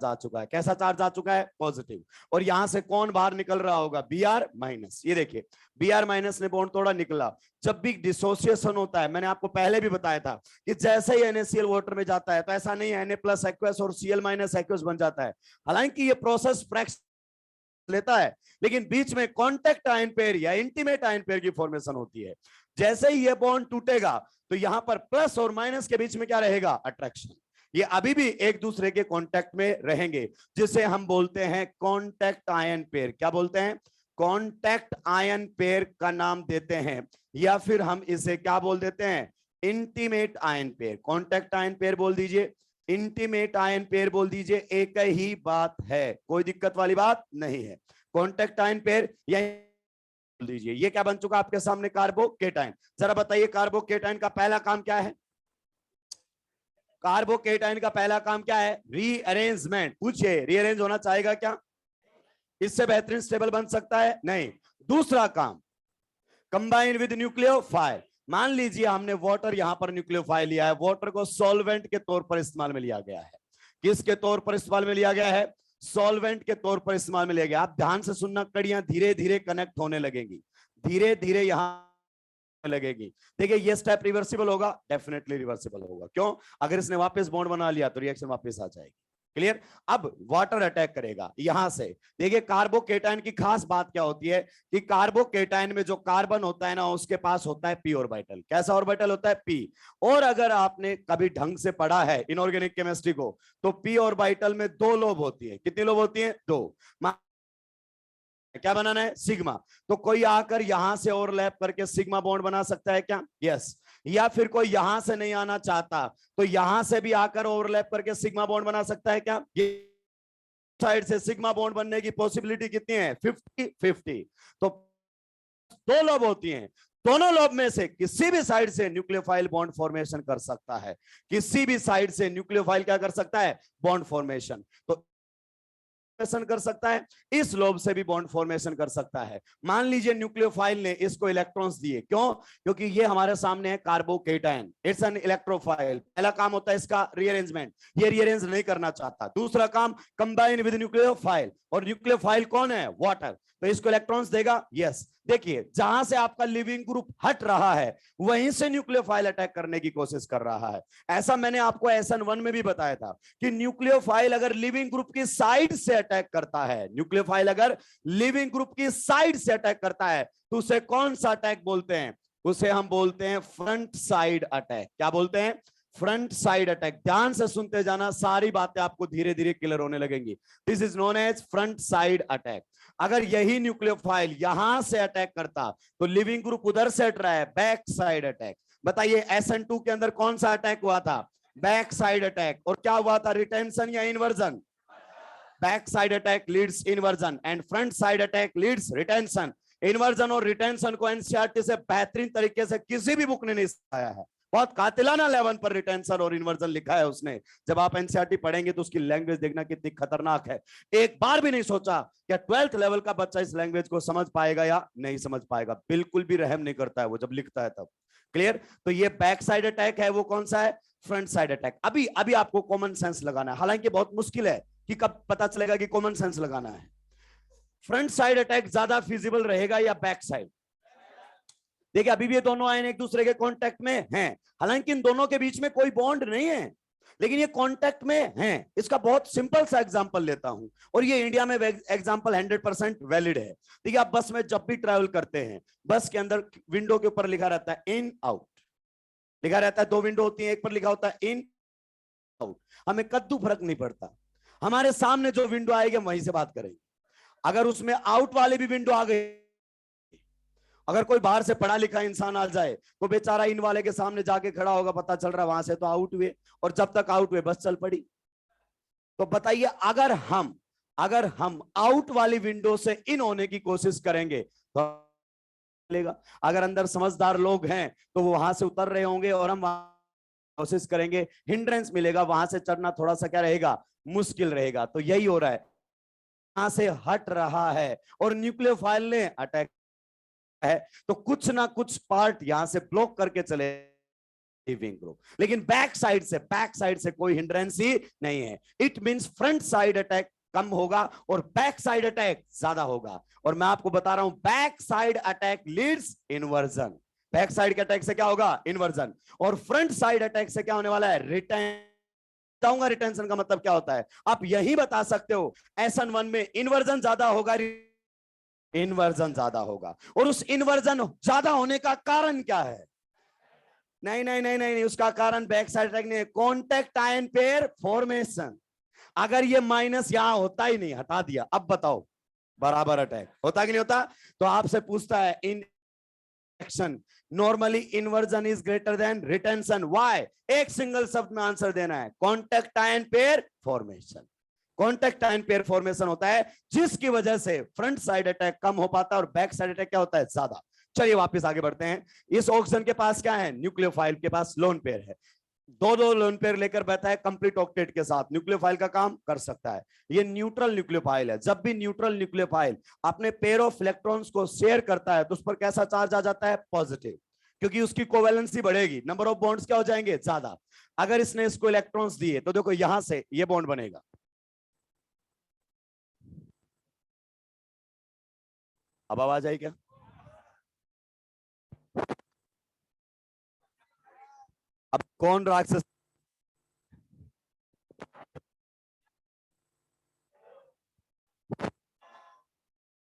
जा चुका है, कैसा चार्ज आ चुका है, पॉजिटिव। और यहां से कौन बाहर निकल रहा होगा, Br माइनस। ये देखिए Br माइनस ने बॉन्ड तोड़ा, निकला। जब भी डिसोसिएशन होता है, मैंने आपको पहले भी बताया था कि जैसे ही NaCl वाटर में जाता है तो ऐसा नहीं है Na+ एक्वस और Cl- एक्वस बन जाता है। हालांकि ये प्रोसेस फ्रैक्शन लेता है, लेकिन बीच में कांटेक्ट आयन पेयर या इंटीमेट आयन पेयर की फॉर्मेशन होती है। जैसे ही ये बॉन्ड टूटेगा तो यहां पर प्लस और माइनस के बीच में क्या रहेगा, अट्रैक्शन। ये अभी भी एक दूसरे के कांटेक्ट में रहेंगे, जिसे हम बोलते हैं कांटेक्ट आयन पेयर। क्या बोलते हैं, कांटेक्ट आयन पेयर का नाम देते हैं, या फिर हम इसे क्या बोल देते हैं, intimate ion pair. Contact ion pair बोल दीजिए, इंटीमेट आयन पेयर बोल दीजिए, एक ही बात है, कोई दिक्कत वाली बात नहीं है। कांटेक्ट आयन पेयर या बोल दीजिए। ये क्या बन चुका आपके सामने, कार्बोकेटाइन। जरा बताइए कार्बोकेटाइन का पहला काम क्या है, कार्बोकेटाइन का पहला काम क्या है, रीअरेंजमेंट। पूछिए रीअरेंज होना चाहेगा क्या, इससे बेहतरीन स्टेबल बन सकता है, नहीं। दूसरा काम, कंबाइन विद न्यूक्लियोफाइल। मान लीजिए हमने वाटर यहां पर न्यूक्लियोफाइल लिया है, वाटर को सॉल्वेंट के तौर पर इस्तेमाल में लिया गया है। किसके तौर पर इस्तेमाल में लिया गया है, सॉल्वेंट के तौर पर इस्तेमाल में लिया गया। आप ध्यान से सुनना, कड़ियां धीरे धीरे कनेक्ट होने लगेंगी, धीरे धीरे यहां लगेगी। देखिए ये स्टेप रिवर्सिबल होगा, डेफिनेटली रिवर्सिबल होगा। क्यों, अगर इसने वापस बॉन्ड बना लिया तो रिएक्शन वापस आ जाएगी। क्लियर। अब वाटर अटैक करेगा यहां से। देखिए कार्बोकेटाइन की खास बात क्या होती है कि कार्बोकेटाइन में जो कार्बन होता है ना, उसके पास होता है p ऑर्बिटल। कैसा ऑर्बिटल होता है, p। और अगर आपने कभी ढंग से पढ़ा है इनऑर्गेनिक केमिस्ट्री को, तो p ऑर्बिटल में 2 लोब होती है। कितनी लोब होती है, 2। क्या बनाना है, सिग्मा। तो कोई आकर यहां से ओवरलैप करके सिग्मा बॉन्ड बना सकता है क्या, यस। या फिर कोई यहां से नहीं आना चाहता तो यहां से भी आकर ओवरलैप करके सिग्मा बॉन्ड बना सकता है क्या। ये साइड से सिग्मा बॉन्ड बनने की पॉसिबिलिटी कितनी है, 50-50। तो 2 लोब होती हैं, दोनों लोब में से किसी भी साइड से न्यूक्लियोफाइल बॉन्ड फॉर्मेशन कर सकता है। किसी भी साइड से न्यूक्लियोफाइल क्या कर सकता है, बॉन्ड फॉर्मेशन। तो कर सकता है, इस लोब से भी बॉन्ड फॉर्मेशन कर सकता है। मान लीजिए न्यूक्लियोफाइल ने इसको इलेक्ट्रॉन्स दिए, क्यों, क्योंकि ये हमारे सामने है कार्बोकेटाइन, इट्स एन इलेक्ट्रोफाइल। पहला काम होता है इसका रीअरेंजमेंट, ये रीअरेंज नहीं करना चाहता। दूसरा काम, कंबाइन विद न्यूक्लियोफाइल, और न्यूक्लियोफाइल कौन है, वाटर, तो इसको इलेक्ट्रॉन्स देगा, यस। देखिए जहां से आपका लिविंग ग्रुप हट रहा है, वहीं से न्यूक्लियोफाइल अटैक करने की कोशिश कर रहा है। ऐसा मैंने आपको SN1 में भी बताया था कि न्यूक्लियोफाइल अगर लिविंग ग्रुप की साइड से अटैक करता है, न्यूक्लियोफाइल अगर लिविंग ग्रुप की साइड से अटैक करता है, तो उसे कौन सा अटैक बोलते हैं, उसे हम बोलते हैं फ्रंट साइड अटैक। क्या बोलते हैं, फ्रंट साइड अटैक। ध्यान से सुनते जाना, सारी बातें आपको धीरे धीरे क्लियर होने लगेंगी। This is known as front side attack. अगर यही न्यूक्लियोफाइल यहां से अटैक करता तो लिविंग ग्रुप उधर से हट रहा है, बैक साइड अटैक। बताइए SN2 के अंदर कौन सा अटैक हुआ था, बैक साइड अटैक। और क्या हुआ था, रिटेंशन या inversion, back side attack leads inversion and front side attack leads retention. Inversion और रिटेंशन को एनसीईआरटी से बेहतरीन तरीके से किसी भी बुक ने नहीं सिखाया है। बहुत कातिलाना लेवल पर रिटेंशन और इन्वर्जन लिखा है उसने। जब आप एनसीईआरटी पढ़ेंगे तो उसकी लैंग्वेज देखना कितनी खतरनाक है। एक बार भी नहीं सोचा क्या 12th लेवल का बच्चा इस लैंग्वेज को समझ पाएगा या नहीं समझ पाएगा। बिल्कुल भी रहम नहीं करता है वो जब लिखता है तब। क्लियर। तो ये बैक साइड अटैक है, वो कौन सा है, फ्रंट साइड अटैक। अभी अभी आपको कॉमन सेंस लगाना है, हालांकि बहुत मुश्किल है कि कब पता चलेगा कि कॉमन सेंस लगाना है। फ्रंट साइड अटैक ज्यादा फिजिबल रहेगा या बैक साइड। देखिए अभी भी ये दोनों आयन एक दूसरे के कांटेक्ट में हैं, हालांकि इन दोनों के बीच में कोई बॉन्ड नहीं है, लेकिन ये कांटेक्ट में हैं। इसका बहुत सिंपल सा एग्जांपल लेता हूं, और ये इंडिया में एग्जांपल 100% वैलिड है। देखिए आप बस में जब भी ट्रैवल करते हैं, बस के अंदर विंडो के ऊपर लिखा रहता है इन आउट, लिखा रहता है। 2 विंडो होती है, एक पर लिखा होता है इन आउट। हमें कद्दू फर्क नहीं पड़ता, हमारे सामने जो विंडो आएगी वहीं से बात करेंगे। अगर उसमें आउट वाले भी विंडो आ गए, अगर कोई बाहर से पढ़ा लिखा इंसान आ जाए तो बेचारा इन वाले के सामने जाके खड़ा होगा, पता चल रहा है वहां से तो आउट हुए, और जब तक आउट हुए बस चल पड़ी। तो बताइए अगर हम आउट वाली विंडो से इन होने की कोशिश करेंगे तो चलेगा। अगर अंदर समझदार लोग हैं तो वो वहां से उतर रहे होंगे और हम कोशिश करेंगे, हिंड्रेंस मिलेगा, वहां से चढ़ना थोड़ा सा क्या रहेगा, मुश्किल रहेगा। तो यही हो रहा है, यहां से हट रहा है और न्यूक्लियोफाइल ने अटैक है, तो कुछ ना कुछ पार्ट यहां से ब्लॉक करके चले लीविंग ग्रुप, लेकिन बैक साइड से कोई हिंड्रेंस ही नहीं है। It means front side attack कम होगा और बैक साइड अटैक ज्यादा होगा। और मैं आपको बता रहा हूं, back side attack leads inversion, back side के अटैक से क्या होगा, इन्वर्जन। और फ्रंट साइड अटैक से क्या होने वाला है, रिटेंशन। बताऊंगा रिटेंशन का मतलब क्या होता है, आप यही बता सकते हो SN1 में इन्वर्जन ज्यादा होगा, इन्वर्जन ज्यादा होगा। और उस इन्वर्जन ज्यादा होने का कारण क्या है, नहीं नहीं नहीं नहीं, उसका कारण बैक साइड अटैक नहीं है, कॉन्टेक्ट आयन पेयर फॉर्मेशन। अगर ये माइनस यहां होता ही नहीं, हटा दिया, अब बताओ बराबर अटैक होता कि नहीं होता। तो आपसे पूछता है in action, normally inversion is greater than retention, why? एक सिंगल शब्द में आंसर देना है, contact ion pair formation. Contact ion pair formation होता है जिसकी वजह से फ्रंट साइड अटैक कम हो पाता है और बैक साइड अटैक क्या होता है, ज्यादा। चलिए वापस आगे बढ़ते हैं। इस ऑक्सीजन के पास क्या है, न्यूक्लियोफाइल के पास लोन पेयर है, दो दो लोन पेयर लेकर बैठा है, कंप्लीट ऑक्टेट के साथ न्यूक्लियोफाइल का काम कर सकता है। ये न्यूट्रल न्यूक्लियोफाइल है, जब भी न्यूट्रल न्यूक्लियोफाइल अपने पेयर ऑफ इलेक्ट्रॉन्स को शेयर करता है तो उस पर कैसा चार्ज आ जाता है, पॉजिटिव, क्योंकि उसकी कोवैलेंसी बढ़ेगी, नंबर ऑफ बॉन्ड्स क्या हो जाएंगे, ज्यादा। अगर इसने इसको इलेक्ट्रॉन्स दिए तो देखो यहां से ये बॉन्ड बनेगा, अब आवाज आई क्या, अब कौन राक्षस,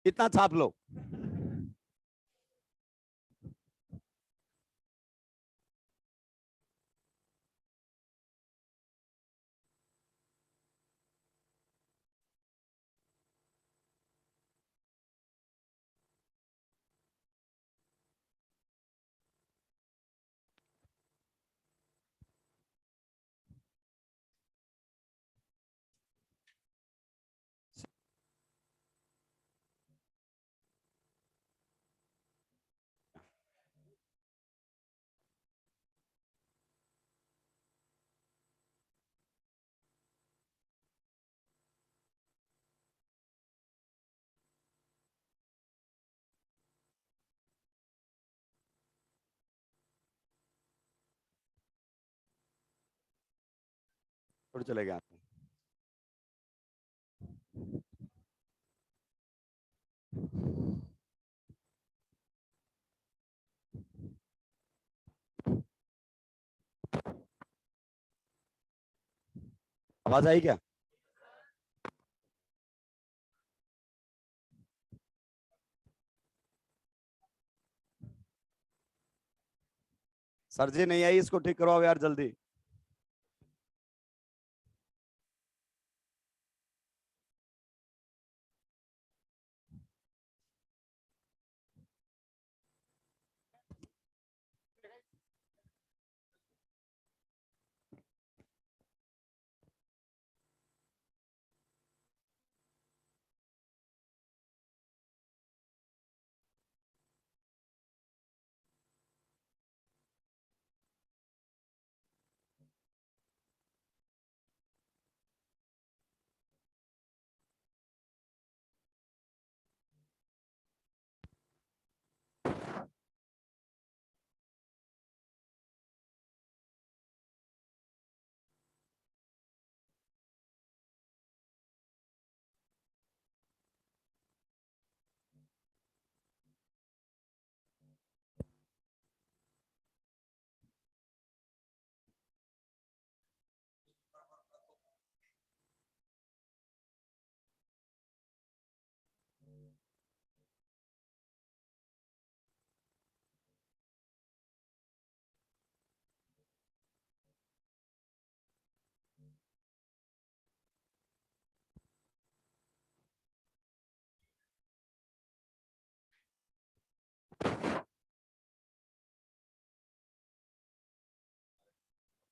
इतना छाप लो। थोड़ी चले गए, आवाज आई क्या। सर जी नहीं आई, इसको ठीक करवाओ यार जल्दी।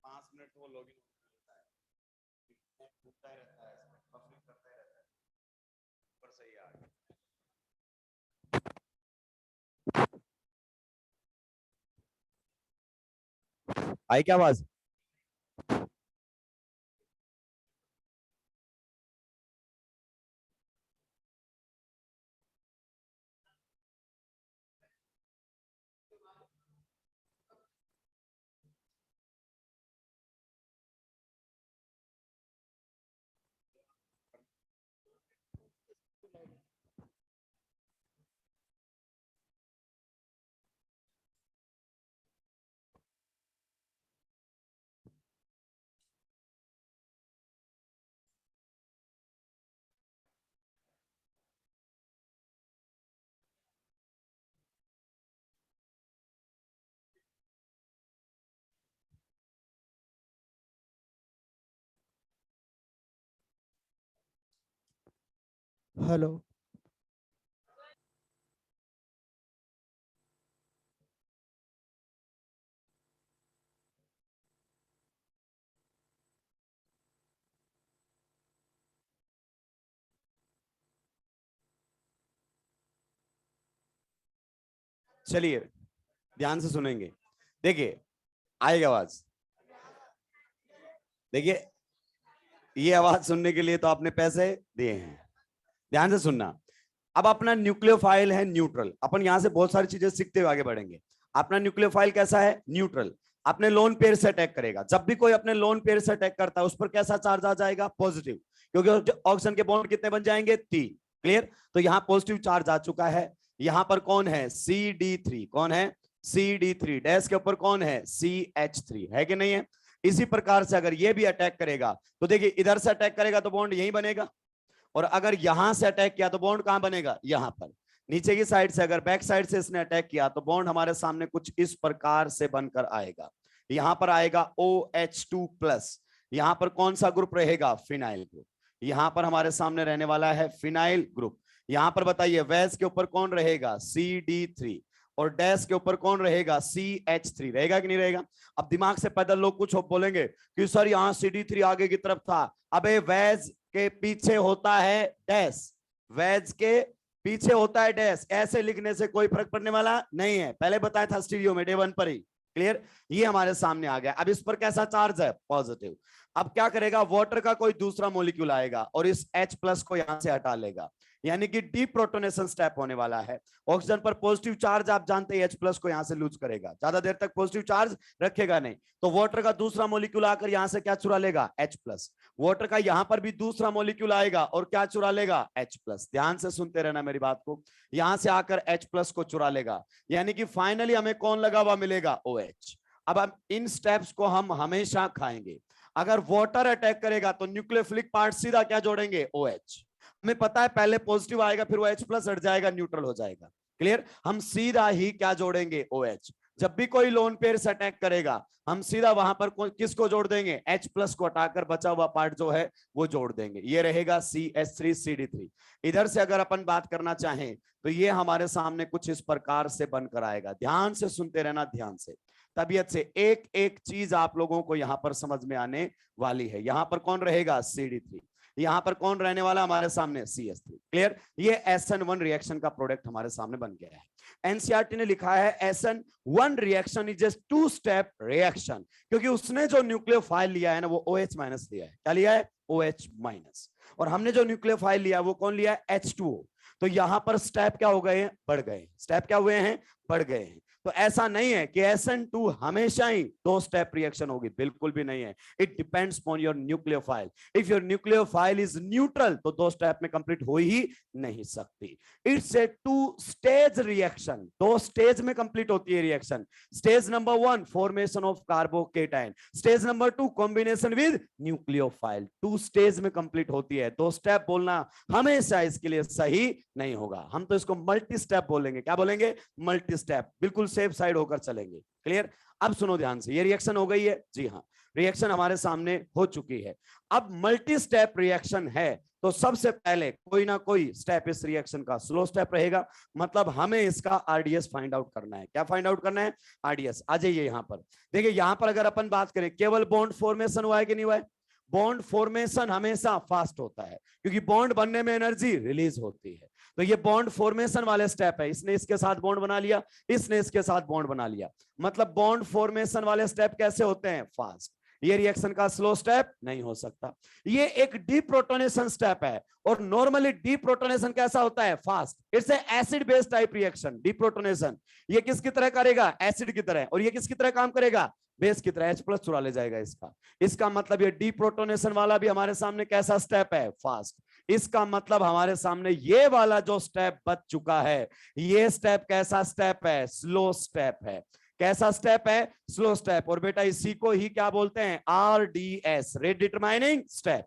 पांच मिनट तो वो लॉगिन होता है, टूटता ही रहता है, बफरिंग करता ही रहता है, ऊपर से ही आ गया। आई क्या आवाज, हेलो। चलिए ध्यान से सुनेंगे। देखिए आएगी आवाज। देखिए ये आवाज सुनने के लिए तो आपने पैसे दिए हैं। ध्यान से सुनना। अब अपना न्यूक्लियोफाइल है न्यूट्रल। अपन यहां से बहुत सारी चीजें सीखते हुए आगे बढ़ेंगे। अपना न्यूक्लियोफाइल कैसा है? न्यूट्रल। अपने लोन पेयर से अटैक करेगा। जब भी कोई अपने लोन पेयर से अटैक करता है उस पर कैसा चार्ज आ जाएगा? पॉजिटिव। क्योंकि ऑक्सीजन के बॉन्ड कितने बन जाएंगे? 3। क्लियर? तो यहां पॉजिटिव चार्ज आ चुका है। यहां पर कौन है? CD3। कौन है? CD3। डैश के ऊपर कौन है? CH3 है कि नहीं है? इसी प्रकार से अगर ये भी अटैक करेगा तो देखिए इधर से अटैक करेगा तो बॉन्ड यही बनेगा, और अगर यहां से अटैक किया तो बॉन्ड कहां बनेगा? यहां पर। नीचे की साइड से अगर बैक साइड से इसने अटैक किया तो बॉन्ड हमारे सामने कुछ इस प्रकार से बनकर आएगा। यहां पर आएगा OH2+। यहां पर कौन सा ग्रुप रहेगा? Phenyl group. यहां पर हमारे सामने रहने वाला है फिनाइल ग्रुप। यहां पर बताइए वैज के ऊपर कौन रहेगा? CD3। और डैश के ऊपर कौन रहेगा? CH3 रहेगा कि नहीं रहेगा? अब दिमाग से पैदल लोग कुछ बोलेंगे कि सर यहां CD3 आगे की तरफ था। अबे वैज के पीछे होता है डैश। वैज के पीछे होता है डैश। ऐसे लिखने से कोई फर्क पड़ने वाला नहीं है। पहले बताया था स्टीरियो में डे 1 पर ही। क्लियर? ये हमारे सामने आ गया। अब इस पर कैसा चार्ज है? पॉजिटिव। अब क्या करेगा? वाटर का कोई दूसरा मॉलिक्यूल आएगा और इस H+ को यहां से हटा लेगा, यानी कि डीप्रोटोनेशन स्टेप होने वाला है। ऑक्सीजन पर पॉजिटिव चार्ज आप जानते हैं H+ को यहां से लूज करेगा, ज्यादा देर तक पॉजिटिव चार्ज रखेगा नहीं। तो वाटर का दूसरा मॉलिक्यूल आकर यहां से क्या चुरा लेगा? H+। वाटर का यहां पर भी दूसरा मॉलिक्यूल आएगा और क्या चुरा लेगा? H+। ध्यान से सुनते रहना मेरी बात को। यहां से आकर H+ को चुरा लेगा, यानी कि फाइनली हमें कौन लगा हुआ मिलेगा? OH। अब हम इन स्टेप्स को हम हमेशा खाएंगे। अगर वाटर अटैक करेगा तो न्यूक्लियोफिलिक पार्ट सीधा क्या जोड़ेंगे? OH। हमें पता है पहले पॉजिटिव आएगा फिर वो H+ हट जाएगा, न्यूट्रल हो जाएगा। क्लियर? हम सीधा ही क्या जोड़ेंगे? OH। जब भी कोई लोन पेयर से अटैक करेगा हम सीधा वहां पर किसको जोड़ देंगे? H+ को हटाकर बचा हुआ पार्ट जो है वो जोड़ देंगे। ये रहेगा CH3CD3। इधर से अगर अपन बात करना चाहें तो ये हमारे सामने कुछ इस प्रकार से बनकर आएगा। ध्यान से सुनते रहना, ध्यान से, तबीयत से। एक एक चीज आप लोगों को यहां पर समझ में आने वाली है। यहां पर कौन रहेगा? CD3। यहां पर कौन रहने वाला हमारे सामने? CH3। क्लियर? ये SN1 रिएक्शन का प्रोडक्ट हमारे सामने बन गया है। एनसीईआरटी ने लिखा है SN1 reaction is just 2 step reaction, क्योंकि उसने जो न्यूक्लियोफाइल लिया है ना वो OH- लिया है। क्या लिया है? OH-। और हमने जो न्यूक्लियोफाइल लिया वो कौन लिया है? H2O। तो यहां पर स्टेप क्या हो गए हैं? बढ़ गए। स्टेप क्या हुए हैं? बढ़ गए हैं। तो ऐसा नहीं है कि SN2 हमेशा ही 2 स्टेप रिएक्शन होगी, बिल्कुल भी नहीं है। It depends on your nucleophile. If your nucleophile is neutral तो 2 स्टेप में कंप्लीट हो ही नहीं सकती। It's a 2 stage reaction. 2 stage में कंप्लीट होती है reaction. Stage number 1 formation of carbocation, stage number 2 combination with nucleophile. 2 stage में कंप्लीट होती है। 2 स्टेप बोलना हमेशा इसके लिए सही नहीं होगा। हम तो इसको मल्टी स्टेप बोलेंगे। क्या बोलेंगे? Multi step. बिल्कुल सेफ साइड होकर चलेंगे। क्लियर? अब सुनो ध्यान से। ये रिएक्शन हो गई है? जी हाँ, रिएक्शन हमारे सामने हो चुकी है। अब मल्टी स्टेप रिएक्शन है तो सबसे पहले कोई ना कोई स्टेप इस रिएक्शन का स्लो स्टेप रहेगा। मतलब हमें इसका आरडीएस फाइंड आउट करना है। क्या फाइंड आउट करना है? आरडीएस। आ जाइए यहां पर। देखिए यहां पर अगर अपन बात करें केवल बॉन्ड फॉर्मेशन हुआ है कि नहीं हुआ है? बॉन्ड फॉर्मेशन हमेशा फास्ट होता है क्योंकि बॉन्ड बनने में एनर्जी रिलीज होती है। तो ये बॉन्ड फॉर्मेशन वाले स्टेप है। इसने इसके साथ बॉन्ड बना लिया, इसने इसके साथ बॉन्ड बना लिया। मतलब बॉन्ड फॉर्मेशन वाले स्टेप कैसे होते हैं? फास्ट। ये रिएक्शन का स्लो स्टेप नहीं हो सकता। ये एक डीप्रोटोनेशन स्टेप है और नॉर्मली डीप्रोटोनेशन कैसा होता है? Fast. It's acid based type reaction deprotonation. ये किसकी तरह करेगा? एसिड की तरह। और ये किसकी तरह काम करेगा? बेस की तरह। H+ चुरा ले जाएगा इसका। इसका मतलब ये डीप्रोटोनेशन वाला भी हमारे सामने कैसा स्टेप है? फास्ट। इसका मतलब हमारे सामने ये वाला जो स्टेप बच चुका है, ये स्टेप कैसा स्टेप है? स्लो स्टेप है। कैसा स्टेप है? Slow step. और बेटा इसी को ही क्या बोलते हैं? RDS, rate determining step.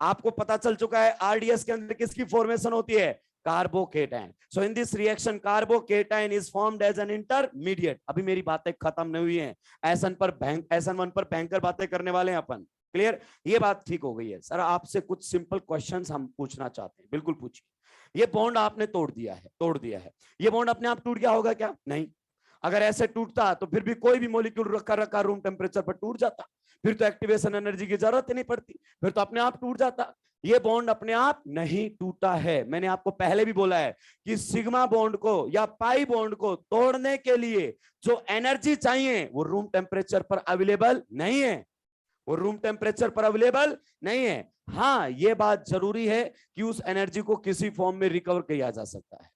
आपको पता चल चुका है RDS के अंदर किसकी फॉर्मेशन होती है? Carbocation. So in this reaction carbocation is formed as an intermediate. अभी मेरी बातें खत्म नहीं हुई हैं। SN1 पर भयंकर बातें करने वाले हैं अपन। क्लियर? ये बात ठीक हो गई है। सर आपसे कुछ सिंपल क्वेश्चंस हम पूछना चाहते हैं। बिल्कुल पूछिए। ये बॉन्ड आपने तोड़ दिया है। ये बॉन्ड अपने आप टूट गया होगा क्या? नहीं। अगर ऐसे टूटता तो फिर भी कोई भी मॉलिक्यूल रखा रखा रूम टेम्परेचर पर टूट जाता, फिर तो एक्टिवेशन एनर्जी की जरूरत ही नहीं पड़ती, फिर तो अपने आप टूट जाता। ये बॉन्ड अपने आप नहीं टूटा है। मैंने आपको पहले भी बोला है कि सिग्मा बॉन्ड को या पाई बॉन्ड को तोड़ने के लिए जो एनर्जी चाहिए वो रूम टेम्परेचर पर अवेलेबल नहीं है, वो रूम टेम्परेचर पर अवेलेबल नहीं है। हाँ, ये बात जरूरी है कि उस एनर्जी को किसी फॉर्म में रिकवर किया जा सकता है।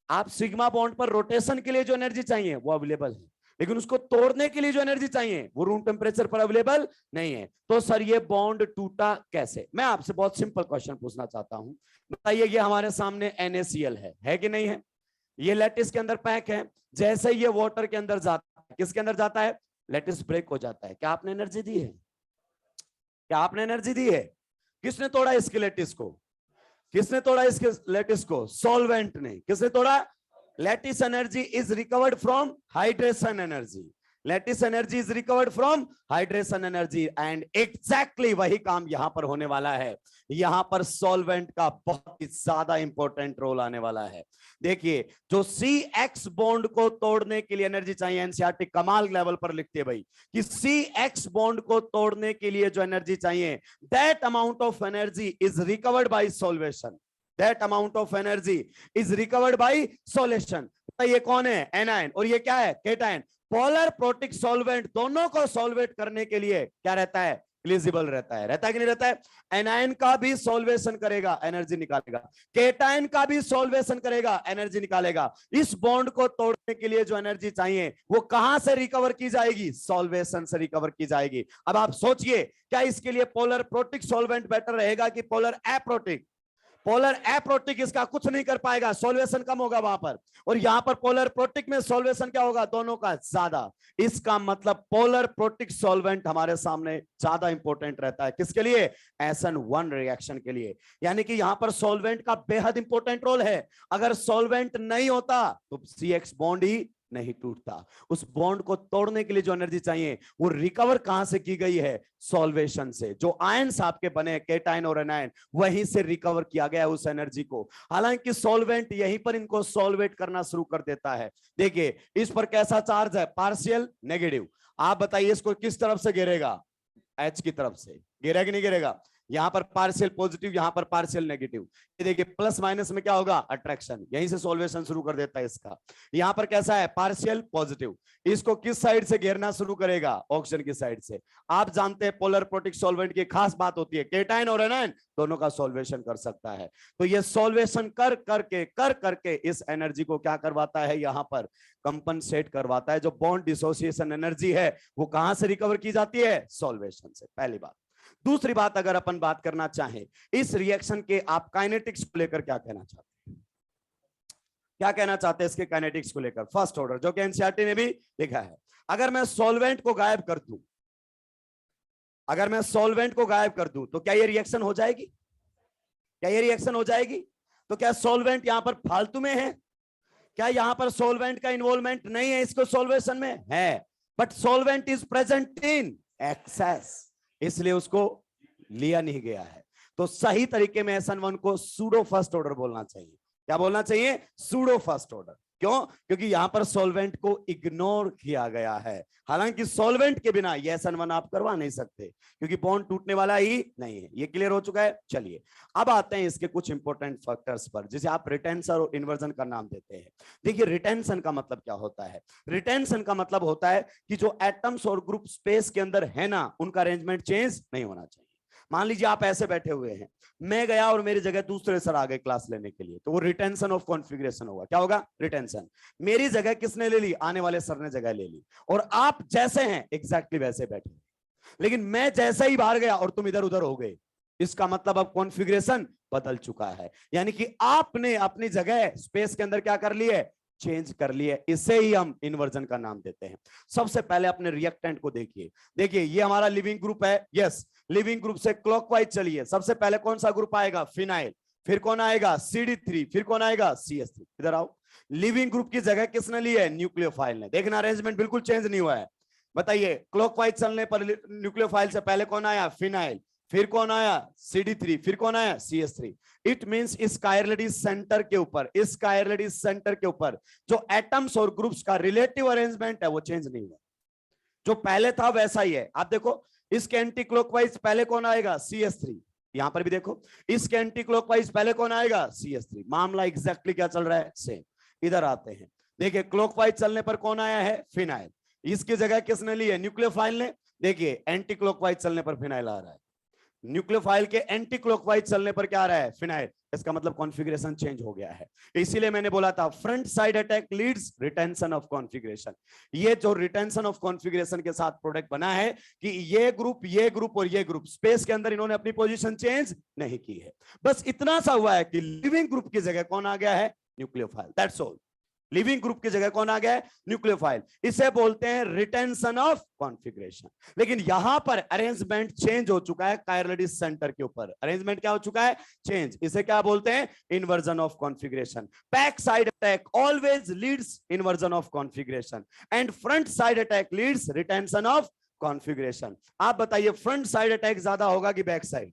आप सिग्मा बॉन्ड पर रोटेशन के लिए जो एनर्जी चाहिए वो अवेलेबल है, लेकिन उसको तोड़ने के लिए जो एनर्जी चाहिए वो रूम टेम्परेचर पर अवेलेबल नहीं है। तो सर ये बॉन्ड टूटा कैसे? मैं आपसे बहुत सिंपल क्वेश्चन पूछना चाहता हूं। बताइए, ये हमारे सामने NaCl है कि नहीं है? ये लैटिस के अंदर पैक है। जैसे ये वाटर के अंदर जाता है, किसके अंदर जाता है? लैटिस ब्रेक हो जाता है। क्या आपने एनर्जी दी है? क्या आपने एनर्जी दी है? किसने तोड़ा इसके लैटिस को? किसने तोड़ा इसके लैटिस को? सॉल्वेंट ने। किसने तोड़ा? Lattice energy is recovered from hydration energy. Lattice energy is recovered from hydration energy and exactly वही काम यहां पर होने वाला है। यहां पर सॉल्वेंट का बहुत ही ज्यादा इंपॉर्टेंट रोल आने वाला है। देखिए, जो CX बॉन्ड को तोड़ने के लिए एनर्जी चाहिए, एनसीईआरटी कमाल लेवल पर लिखते हैं भाई कि CX बॉन्ड को तोड़ने के लिए जो एनर्जी चाहिए, that amount of energy is recovered by solvation. That amount of energy is recovered by solvation. ये कौन है? एनायन, और ये क्या है? केटायन। पोलर प्रोटिक सॉल्वेंट दोनों को सॉल्वेट करने के लिए क्या रहता है? इलिजिबल रहता है। रहता है कि नहीं रहता है? एनायन का भी सॉल्वेशन करेगा, एनर्जी निकालेगा। केटायन का भी सॉल्वेशन करेगा, एनर्जी निकालेगा। इस बॉन्ड को तोड़ने के लिए जो एनर्जी चाहिए वो कहां से रिकवर की जाएगी? सॉल्वेशन से रिकवर की जाएगी। अब आप सोचिए, क्या इसके लिए पोलर प्रोटिक सॉल्वेंट बेटर रहेगा कि पोलर एप्रोटिक? पोलर एप्रोटिक इसका कुछ नहीं कर पाएगा, सॉल्वेशन कम होगा वहां पर। और यहां पर पोलर प्रोटिक में सॉल्वेशन क्या होगा? दोनों का ज्यादा। इसका मतलब पोलर प्रोटिक सॉल्वेंट हमारे सामने ज्यादा इंपॉर्टेंट रहता है। किसके लिए? SN1 रिएक्शन के लिए। यानी कि यहां पर सॉल्वेंट का बेहद इंपॉर्टेंट रोल है। अगर सॉल्वेंट नहीं होता तो CX बॉन्ड ही नहीं टूटता। उस बॉन्ड को तोड़ने के लिए जो एनर्जी चाहिए वो रिकवर कहां से की गई है? सॉल्वेशन से। जो आयंस आपके बने, केटायन और एनायन, वहीं से रिकवर किया गया उस एनर्जी को। हालांकि सॉल्वेंट यहीं पर इनको सॉल्वेट करना शुरू कर देता है। देखिए, इस पर कैसा चार्ज है? Partial negative. आप बताइए इसको किस तरफ से गिरेगा? H की तरफ से। गिरेगा कि नहीं गिरेगा? यहां पर पार्शियल पॉजिटिव, यहां पर पार्शियल नेगेटिव। ये देखिए, प्लस माइनस में क्या होगा? अट्रैक्शन। यहीं से सॉल्वेशन शुरू कर देता है इसका। यहां पर कैसा है? Partial positive. इसको किस साइड से घेरना शुरू करेगा? ऑक्सीजन की साइड से। आप जानते हैं पोलर प्रोटिक सॉल्वेंट की खास बात होती है, केटायन और एनायन दोनों का सॉल्वेशन कर सकता है। तो ये सॉल्वेशन कर करके इस एनर्जी को क्या करवाता है? यहां पर कंपनसेट करवाता है। जो बॉन्ड डिसोसिएशन एनर्जी है वो कहां से रिकवर की जाती है? सॉल्वेशन से। पहली बात। दूसरी बात, अगर अपन बात करना चाहें इस रिएक्शन के, आप काइनेटिक्स को लेकर क्या कहना चाहते हैं? क्या कहना चाहते हैं इसके काइनेटिक्स को लेकर? फर्स्ट ऑर्डर, जो कि एनसीईआरटी ने भी लिखा है। अगर मैं सॉल्वेंट को गायब कर दूं, अगर मैं सॉल्वेंट को गायब कर दूं तो क्या ये रिएक्शन हो जाएगी? क्या ये रिएक्शन हो जाएगी? तो क्या सॉल्वेंट यहां पर फालतू में है? क्या यहां पर सॉल्वेंट का इन्वॉल्वमेंट नहीं है इसको सॉल्वेशन में? है, but solvent is present in excess, इसलिए उसको लिया नहीं गया है। तो सही तरीके में SN1 को सूडो फर्स्ट ऑर्डर बोलना चाहिए। क्या बोलना चाहिए? Pseudo first order. क्यों? क्योंकि यहां पर सॉल्वेंट को इग्नोर किया गया है। हालांकि सॉल्वेंट के बिना ये SN1 आप करवा नहीं सकते, क्योंकि बॉन्ड टूटने वाला ही नहीं है। ये क्लियर हो चुका है? चलिए, अब आते हैं इसके कुछ इंपॉर्टेंट फैक्टर्स पर, जिसे आप रिटेंशन और इन्वर्जन का नाम देते हैं। देखिए, रिटेंशन का मतलब क्या होता है? रिटेंशन का मतलब होता है कि जो एटम्स और ग्रुप स्पेस के अंदर है ना, उनका अरेंजमेंट चेंज नहीं होना चाहिए। मान लीजिए आप ऐसे बैठे हुए हैं, मैं गया और मेरी जगह दूसरे सर आ गए क्लास लेने के लिए, तो वो रिटेंशन ऑफ कॉन्फ़िगरेशन होगा। क्या होगा? रिटेंशन। मेरी जगह किसने ले ली? आने वाले सर ने जगह ले ली, और आप जैसे हैं एग्जैक्टली वैसे बैठे। लेकिन मैं जैसे ही बाहर गया और तुम इधर उधर हो गए, इसका मतलब अब कॉन्फ़िगरेशन बदल चुका है। यानी कि आपने अपनी जगह स्पेस के अंदर क्या कर ली है? चेंज कर लिए। इसे ही हम इन्वर्जन का नाम देते हैं। सबसे पहले अपने रिएक्टेंट को देखिए। देखिए, ये हमारा लिविंग ग्रुप है। यस, लिविंग ग्रुप से क्लॉकवाइज चलिए। सबसे पहले कौन सा ग्रुप आएगा? फिनाइल। फिर कौन आएगा? CD3। फिर कौन आएगा? CH3। इधर आओ। लिविंग ग्रुप की जगह किसने ली है? न्यूक्लियोफाइल ने। देखना, अरेंजमेंट बिल्कुल चेंज नहीं हुआ है। बताइए, क्लॉकवाइज चलने पर न्यूक्लियोफाइल से पहले कौन आया? फिनाइल। फिर कौन आया CD3, फिर कौन आया CS3। इट मींस इस कायरलिडीज सेंटर के ऊपर, इस कायरलिडीज सेंटर के ऊपर जो एटम्स और ग्रुप्स का रिलेटिव अरेंजमेंट है वो चेंज नहीं हुआ, जो पहले था वैसा ही है। आप देखो इसके एंटी क्लॉकवाइज पहले कौन आएगा CS3, यहां पर भी देखो इसके एंटी क्लॉकवाइज पहले कौन आएगा CS3। मामला एग्जैक्टली क्या चल रहा है, सेम। इधर आते हैं, देखिए क्लॉकवाइज चलने पर कौन आया है, फिनाइल। इसकी जगह किसने ली है, न्यूक्लियोफाइल ने। देखिए एंटी क्लॉकवाइज चलने पर फिनाइल आ रहा है, न्यूक्लियोफाइल के एंटी क्लॉकवाइज चलने पर क्या आ रहा है, फिनाइल। इसका मतलब कॉन्फ़िगरेशन चेंज हो गया है। इसीलिए मैंने बोला था front side attack leads retention of configuration. ये जो रिटेंशन ऑफ कॉन्फ़िगरेशन के साथ प्रोडक्ट बना है कि ये ग्रुप और ये ग्रुप स्पेस के अंदर इन्होंने अपनी पोजीशन चेंज नहीं की है। बस इतना सा हुआ है कि लिविंग ग्रुप की जगह कौन आ गया है, nucleophile, that's all. Leaving group की जगह कौन आ गया है, न्यूक्लियोफाइल। इसे बोलते हैं रिटेंशन ऑफ कॉन्फ़िगरेशन। लेकिन यहां पर अरेंजमेंट चेंज हो चुका है, कायरलिडीज सेंटर के ऊपर अरेंजमेंट क्या हो चुका है, चेंज। इसे क्या बोलते हैं, inversion of configuration. Back side attack always leads inversion of configuration and front side attack leads retention of configuration. आप बताइए फ्रंट साइड अटैक ज्यादा होगा कि बैक साइड,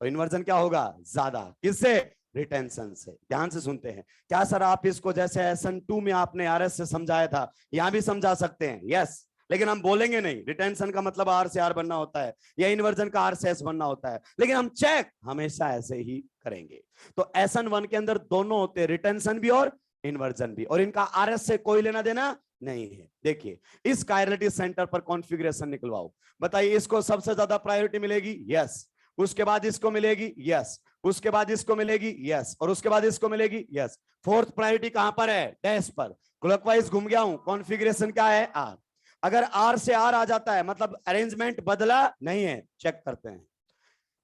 तो इन्वर्जन क्या होगा, ज्यादा। किससे, रिटेंशन से। ध्यान से सुनते हैं। क्या सर आप इसको जैसे SN2 में आपने RS से समझाया था यहां भी समझा सकते हैं, यस। लेकिन हम बोलेंगे नहीं रिटेंशन का मतलब R से R बनना होता है या इन्वर्जन का R से S बनना होता है, लेकिन हम चेक हमेशा ऐसे ही करेंगे। तो SN1 के अंदर दोनों होते हैं, रिटेंशन भी और इन्वर्जन भी, और इनका RS से कोई लेना देना नहीं है। देखिए इस कायरलिटी सेंटर पर कॉन्फ़िगरेशन निकलवाओ, बताइए इसको सबसे ज्यादा प्रायोरिटी मिलेगी, यस। उसके बाद इसको मिलेगी, यस। उसके बाद इसको मिलेगी, यस। और उसके बाद इसको मिलेगी, यस। फोर्थ प्रायोरिटी कहां पर है, डैश पर। क्लॉकवाइज घूम गया हूं, कॉन्फ़िगरेशन क्या है, आर। अगर आर से आर आ जाता है मतलब अरेंजमेंट बदला नहीं है, चेक करते हैं।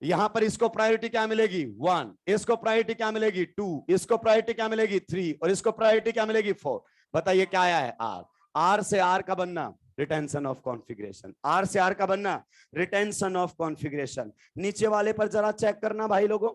यहां पर इसको प्रायोरिटी क्या मिलेगी, 1। इसको प्रायोरिटी क्या मिलेगी, 2। इसको प्रायोरिटी क्या मिलेगी, 3। और इसको प्रायोरिटी क्या मिलेगी, 4। बताइए क्या आया है, आर। आर से आर का बनना रिटेंशन ऑफ कॉन्फ़िगरेशन, आर से आर का बनना रिटेंशन ऑफ कॉन्फ़िगरेशन। नीचे वाले पर जरा चेक करना भाई लोगों,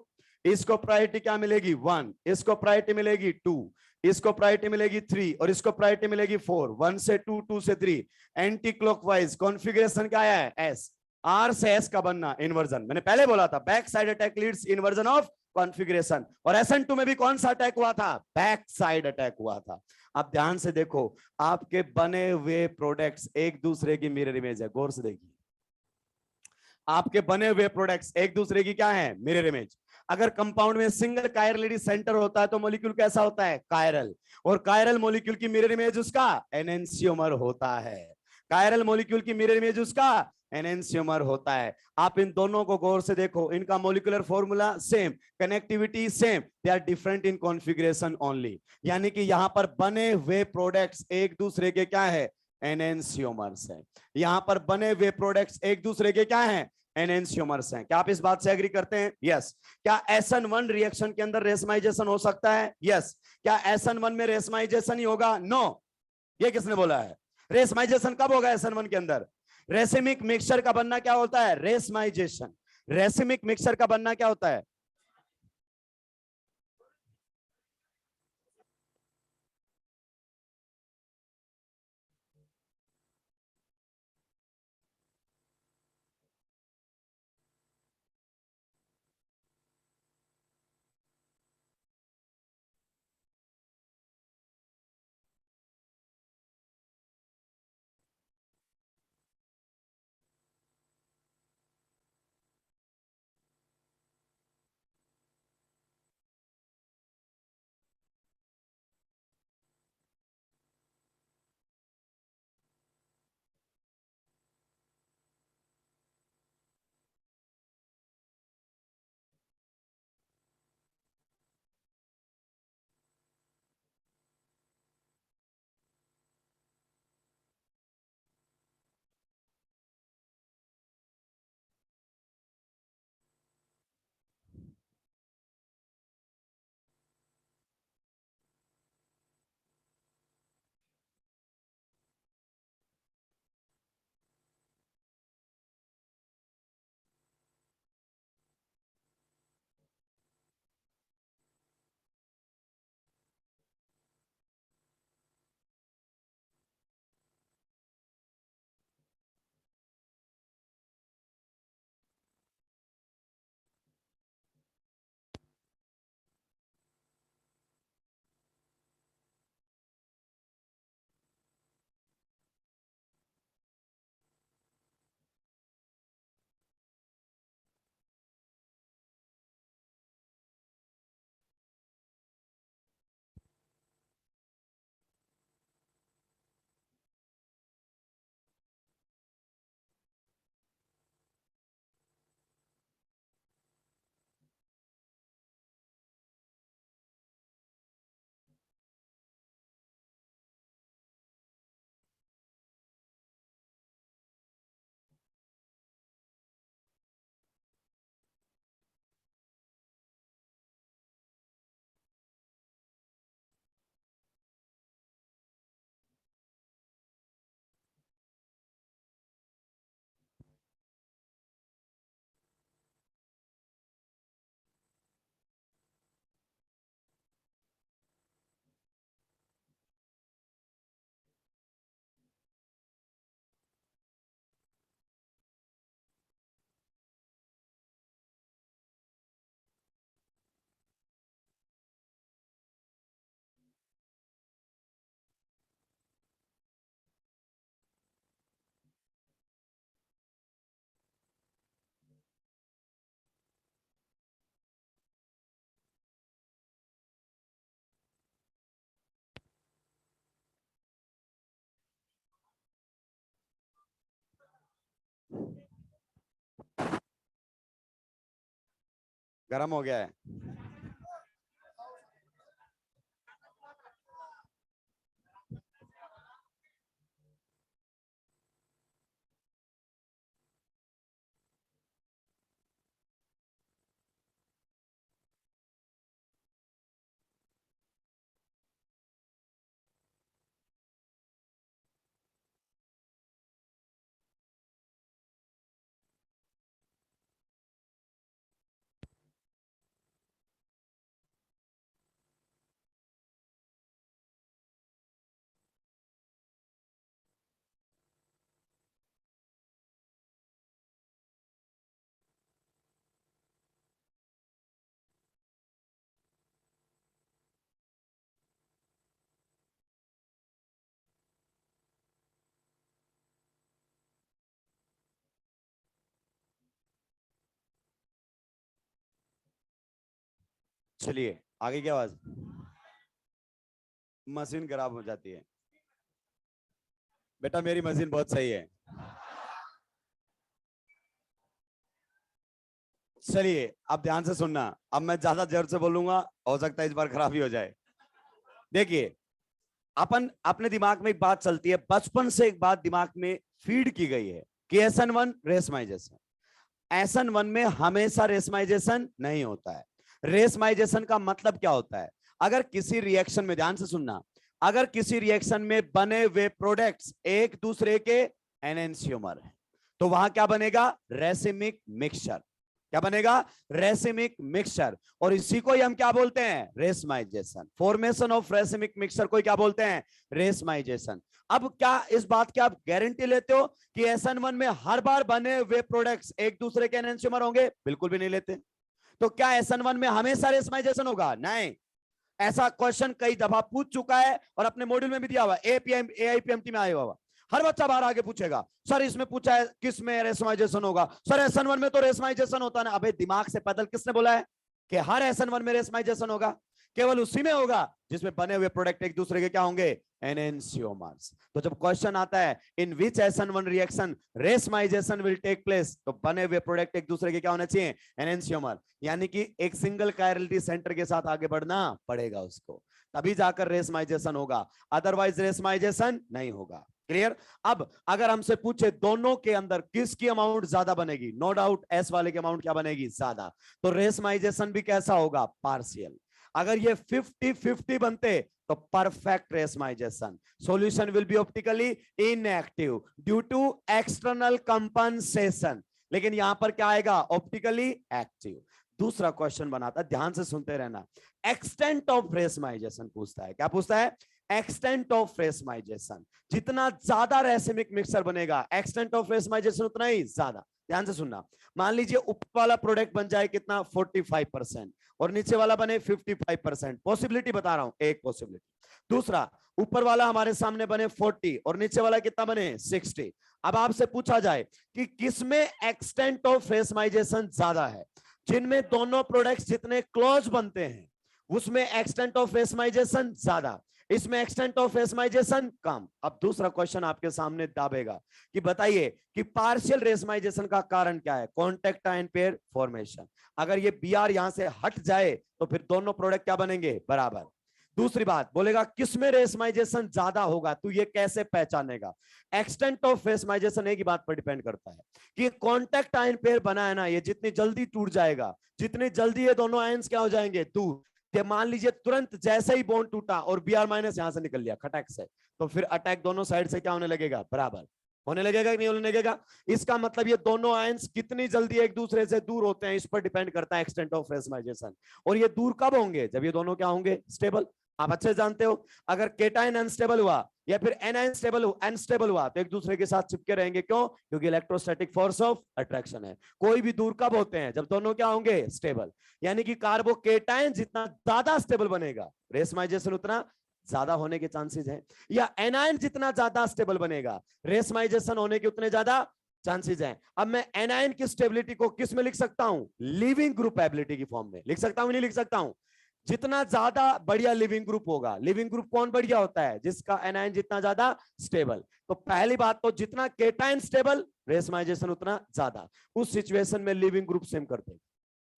इसको प्रायोरिटी क्या मिलेगी, 1। इसको प्रायोरिटी मिलेगी 2। इसको प्रायोरिटी मिलेगी 3 और इसको प्रायोरिटी मिलेगी 4। 1 से 2, 2 से 3। एंटी क्लॉकवाइज कॉन्फ़िगरेशन क्या आया है, एस। आर से एस का बनना इन्वर्जन। मैंने पहले बोला था back side attack leads inversion of configuration. और SN2 में भी कौन सा अटैक हुआ था, बैक साइड अटैक हुआ था। आप ध्यान से देखो, आपके बने हुए प्रोडक्ट्स एक दूसरे की मिरर इमेज है, गौर से देखिए। आपके बने हुए प्रोडक्ट्स एक दूसरे की क्या है, मिरर इमेज। अगर कंपाउंड में सिंगल कायरलिटी सेंटर होता है तो मॉलिक्यूल कैसा होता है, कायरल। और कायरल मॉलिक्यूल की मिरर इमेज उसका एनेंशियोमर होता है। कायरल मॉलिक्यूल की मिरर इमेज उसका एनेंशियोमर होता है। आप इन दोनों को गौर से देखो, इनका molecular formula same, connectivity same, they are different in configuration only. यानी कि यहां पर बने हुए प्रोडक्ट्स एक दूसरे के क्या है, एनेंशियोमर्स है। यहां पर बने हुए प्रोडक्ट्स एक दूसरे के क्या है, एनेंशियोमर्स हैं। क्या आप इस बात से एग्री करते हैं, यस। क्या SN1 रिएक्शन के अंदर रेशमाइजेशन हो सकता है, यस। क्या SN1 में रेशमाइजेशन ही होगा, नो। ये किसने बोला है, रेशमाइजेशन कब होगा SN1 के अंदर, रेसिमिक मिक्सचर का बनना क्या होता है, रेशमाइजेशन। रेसिमिक मिक्सचर का बनना क्या होता है, गर्म हो गया है। चलिए आगे की आवाज। मशीन खराब हो जाती है। बेटा मेरी मशीन बहुत सही है। चलिए अब ध्यान से सुनना। अब मैं ज्यादा जोर से बोलूंगा, हो सकता है इस बार खराब ही हो जाए। देखिए, अपन अपने दिमाग में एक बात चलती है, बचपन से एक बात दिमाग में फीड की गई है कि SN1 रेसमाइजेशन। SN1 में हमेशा रेसमाइजेशन नहीं होता है। रेसमाइजेशन का मतलब क्या होता है? अगर किसी रिएक्शन में, ध्यान से सुनना, अगर किसी रिएक्शन में बने हुए प्रोडक्ट्स एक दूसरे के एनेंशियोमर है, तो वहां क्या बनेगा? Racemic mixture. क्या बनेगा? Racemic mixture. और इसी को ही हम क्या बोलते हैं? Racemisation. Formation of racemic mixture को क्या बोलते हैं? रेसमाइजेशन। अब क्या इस बात की आप गारंटी लेते हो कि SN1 में हर बार बने हुए प्रोडक्ट्स एक दूसरे के एनेंशियोमर होंगे? बिल्कुल भी नहीं लेते। तो क्या SN1 में हमेशा रेसमाइजेशन होगा? नहीं। ऐसा क्वेश्चन कई दफा पूछ चुका है और अपने मॉड्यूल में भी दिया हुआ, AIPMT में आया हुआ। हर बच्चा बाहर आके पूछेगा, सर इसमें पूछा है किस में रेसमाइजेशन होगा? सर SN1 में तो रेसमाइजेशन होता है ना। अबे दिमाग से पैदल, किसने बोला है कि हर SN1 में रेसमाइजेशन होगा? केवल उसी में होगा जिसमें बने हुए प्रोडक्ट एक दूसरे के क्या होंगे? एनेंशियोमर्स। तो जब क्वेश्चन आता है in which SN1 reaction racemization will take place, तो बने हुए प्रोडक्ट एक दूसरे के क्या होने चाहिए? एनेंशियोमर। यानी कि एक सिंगल कायरलिटी सेंटर के साथ आगे बढ़ना पड़ेगा उसको, तभी जाकर रेसमाइजेशन होगा, अदरवाइज रेसमाइजेशन नहीं होगा। क्लियर? अब अगर हमसे पूछे दोनों के अंदर किसकी अमाउंट ज्यादा बनेगी, नो डाउट एस वाले की अमाउंट क्या बनेगी? ज्यादा। तो रेसमाइजेशन भी कैसा होगा? पार्शियल। अगर ये 50-50 बनते तो perfect racemization. Solution will be optically inactive due to external compensation. लेकिन यहां पर क्या आएगा? Optically active. दूसरा क्वेश्चन बनाता है, ध्यान से सुनते रहना। एक्सटेंट ऑफ रेसमाइजेशन पूछता है। क्या पूछता है? Extent of racemisation. जितना ज्यादा रेसिमिक मिक्सचर बनेगा, एक्सटेंट ऑफ रेसमाइजेशन उतना ही ज्यादा। ध्यान से सुनना। मान लीजिए ऊपर वाला प्रोडक्ट बन जाए कितना? 45% और नीचे वाला बने 55%। पॉसिबिलिटी बता रहा हूं, एक पॉसिबिलिटी। दूसरा, ऊपर वाला हमारे सामने बने 40 और नीचे वाला कितना बने? 60। अब आपसे पूछा जाए कि किसमें एक्सटेंट ऑफ रेसमाइजेशन ज्यादा है? जिनमें दोनों प्रोडक्ट्स जितने क्लोज बनते हैं उसमें एक्सटेंट ऑफ रेसमाइजेशन ज्यादा, इसमें एक्सटेंट ऑफ रेसमाइजेशन कम। अब दूसरा क्वेश्चन आपके सामने दाबेगा कि बताइए कि पार्शियल रेसमाइजेशन का कारण क्या है? Contact ion pair formation. अगर ये Br यहां से हट जाए तो फिर दोनों प्रोडक्ट क्या बनेंगे? बराबर। दूसरी बात बोलेगा किसमें रेसमाइजेशन ज्यादा होगा, तू ये कैसे पहचानेगा? एक्सटेंट ऑफ रेसमाइजेशन एक ही बात पर डिपेंड करता है कि कॉन्टेक्ट आयन पेयर बना है ना, ये जितनी जल्दी टूट जाएगा, जितनी जल्दी ये दोनों आयंस क्या हो जाएंगे? दूर। मान लीजिए तुरंत जैसे ही बॉन्ड टूटा और Br- यहां से निकल लिया खटक से, तो फिर अटैक दोनों साइड से क्या होने लगेगा? बराबर होने लगेगा कि नहीं होने लगेगा? इसका मतलब ये दोनों आयंस कितनी जल्दी एक दूसरे से दूर होते हैं, इस पर डिपेंड करता है एक्सटेंट ऑफ रेसमाइजेशन। और ये दूर कब होंगे? जब ये दोनों क्या होंगे? स्टेबल। आप अच्छे जानते हो, अगर केटाइन अनस्टेबल हुआ या फिर एनायन स्टेबल अनस्टेबल हुआ तो एक दूसरे के साथ चिपके रहेंगे। क्यों? क्योंकि इलेक्ट्रोस्टैटिक फोर्स ऑफ अट्रैक्शन है। कोई भी दूर कब होते हैं? जब दोनों क्या होंगे? स्टेबल। यानी कि कार्बोकेटाइन जितना ज्यादा स्टेबल बनेगा, रेसमाइजेशन उतना ज्यादा होने के चांसेस हैं। या एनायन जितना ज्यादा स्टेबल बनेगा, रेसमाइजेशन होने के उतने ज्यादा चांसेस हैं। अब मैं एनायन की स्टेबिलिटी को किस में लिख सकता हूं? लिविंग ग्रुप एबिलिटी की फॉर्म में लिख सकता हूं, नहीं लिख सकता हूं? जितना ज्यादा बढ़िया लिविंग ग्रुप होगा, लिविंग ग्रुप कौन बढ़िया होता है, जिसका एनायन जितना ज्यादा स्टेबल। तो पहली बात तो जितना केटायन स्टेबल रेशमाइजेशन उतना ज्यादा, उस सिचुएशन में लिविंग ग्रुप सेम कर देगा।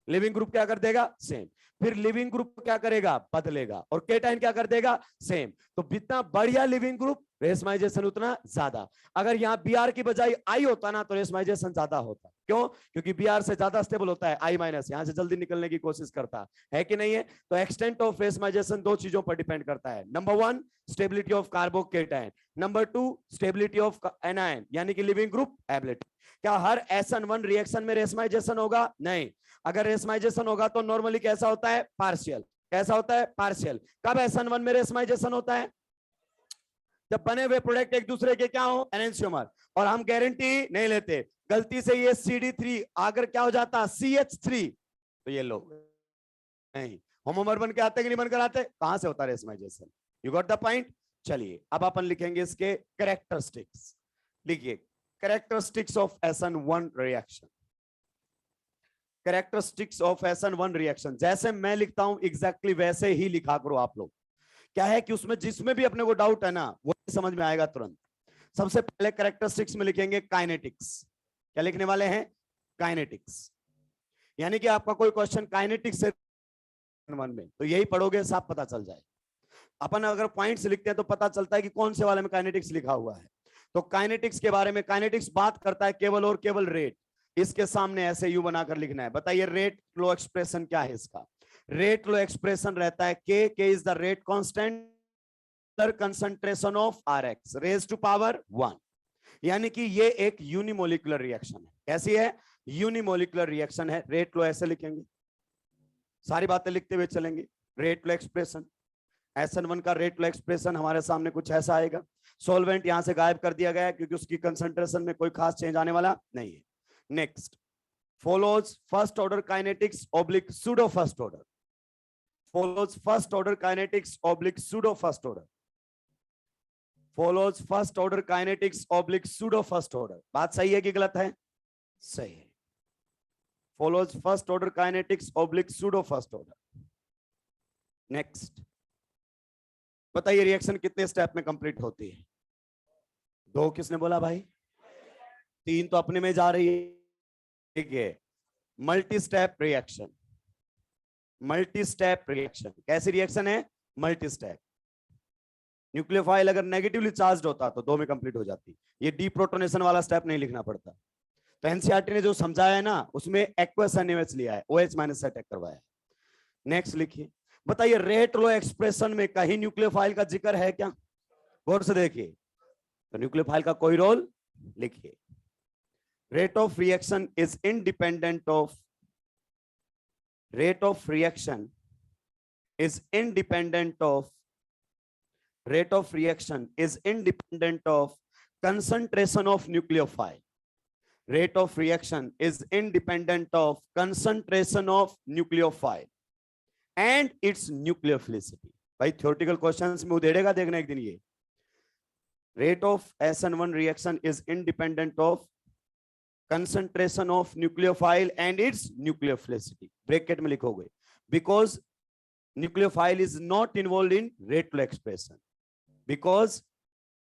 लिविंग ग्रुप क्या कर देगा, सेम। फिर लिविंग ग्रुप क्या करेगा, बदलेगा, और केटायन क्या कर देगा, सेम। तो जितना बढ़िया लिविंग ग्रुप रेशमाइजेशन उतना ज्यादा। अगर यहाँ Br की बजाय I होता ना तो रेशमाइजेशन ज्यादा होता। क्यों, क्योंकि Br से ज्यादा स्टेबल होता है I माइनस, यहां से जल्दी निकलने की कोशिश करता है कि नहीं है। तो एक्सटेंट ऑफ रेशमाइजेशन दो चीजों पर डिपेंड करता है, number 1 stability of carbocation, number 2 stability of anion यानी कि लिविंग ग्रुप एबिलिटी। क्या हर SN1 रिएक्शन में रेशमाइजेशन होगा, नहीं। अगर रेशमाइजेशन होगा तो नॉर्मली कैसा होता है, पार्शियल। कैसा होता है, पार्शियल। कब SN1 में रेशमाइजेशन होता है, जब बने हुए प्रोडक्ट एक दूसरे के क्या हो, एनेंशियोमर। और हम गारंटी नहीं लेते, गलती से ये CD3 अगर क्या हो जाता CH3 तो ये लोग नहीं होमोमर बन के आते कि नहीं बनकर आते, कहां से होता है racemization. You got the point. चलिए अब अपन लिखेंगे इसके कैरेक्टरिस्टिक्स। लिखिए characteristics of SN1 reaction. Characteristics of SN1 reaction जैसे मैं लिखता हूं एग्जैक्टली वैसे ही लिखा करो आप लोग। क्या है कि उसमें जिसमें भी अपने को डाउट है ना वो समझ में आएगा तुरंत। सबसे पहले कैरेक्टरिस्टिक्स में लिखेंगे काइनेटिक्स। क्या लिखने वाले हैं, काइनेटिक्स। यानी कि आपका कोई क्वेश्चन काइनेटिक्स से वन में तो यही पढ़ोगे, साफ पता चल जाए। अपन अगर पॉइंट्स लिखते हैं तो पता चलता है कि कौन से वाले में काइनेटिक्स लिखा हुआ है। तो काइनेटिक्स के बारे में, काइनेटिक्स बात करता है केवल और केवल रेट। इसके सामने ऐसे यू बनाकर लिखना है। बताइए रेट लो एक्सप्रेशन क्या है इसका। रेट लो एक्सप्रेशन रहता है के is the rate constant concentration of Rx raise to power 1। यानी कि ये एक यूनिमोलिकुलर रिएक्शन है। कैसी है, यूनिमोलिकुलर रिएक्शन है। रेट लो ऐसे लिखेंगे, सारी बातें लिखते हुए चलेंगे। रेट लो एक्सप्रेशन, SN1 का रेट लो एक्सप्रेशन हमारे सामने कुछ ऐसा आएगा। सॉल्वेंट यहां से गायब कर दिया गया है क्योंकि उसकी कंसंट्रेशन में कोई खास चेंज आने वाला नहीं है। Next follows first order kinetics oblique pseudo first order, follows first order kinetics oblique pseudo first order, follows first order kinetics oblique pseudo first order। बात सही है कि गलत है, सही है। follows first order kinetics oblique pseudo first order। Next बताइए reaction कितने स्टेप में कंप्लीट होती है, 2 किसने बोला भाई, 3 तो अपने में जा रही है। ठीक है, multi step reaction. Multi step reaction कैसी रिएक्शन है, मल्टी स्टेप। न्यूक्लियोफाइल अगर नेगेटिवली चार्ज्ड होता तो 2 में कंप्लीट हो जाती। ये डीप्रोटोनेशन वाला स्टेप नहीं लिखना पड़ता। तो एनसीईआरटी ने जो समझाया है ना उसमें एक्वस NaOH लिया है, OH माइनस से अटैक करवाया है। नेक्स्ट लिखिए, बताइए रेट लो एक्सप्रेशन में कहीं न्यूक्लियोफाइल का जिक्र है क्या, गौर से देखिए। तो न्यूक्लियोफाइल का कोई रोल लिखिए। Rate of reaction is independent of rate of reaction is independent of rate of reaction is independent of concentration of nucleophile. Rate of reaction is independent of concentration of nucleophile and its nucleophilicity। भाई theoretical questions में उधेड़ेगा देखना एक दिन ये। Rate of SN1 reaction is independent of concentration of nucleophile and its nucleophilicity। Bracket में लिखोगे because nucleophile is not involved in rate low expression, because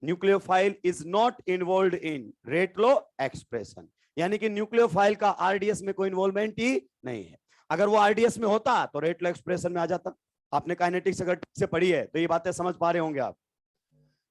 nucleophile is not involved in rate low expression। यानी कि nucleophile का RDS में कोई involvement ही नहीं है। अगर वो RDS में होता तो रेट लो एक्सप्रेशन में आ जाता। आपने काइनेटिक्स अगर ठीक से पढ़ी है तो ये बातें समझ पा रहे होंगे आप।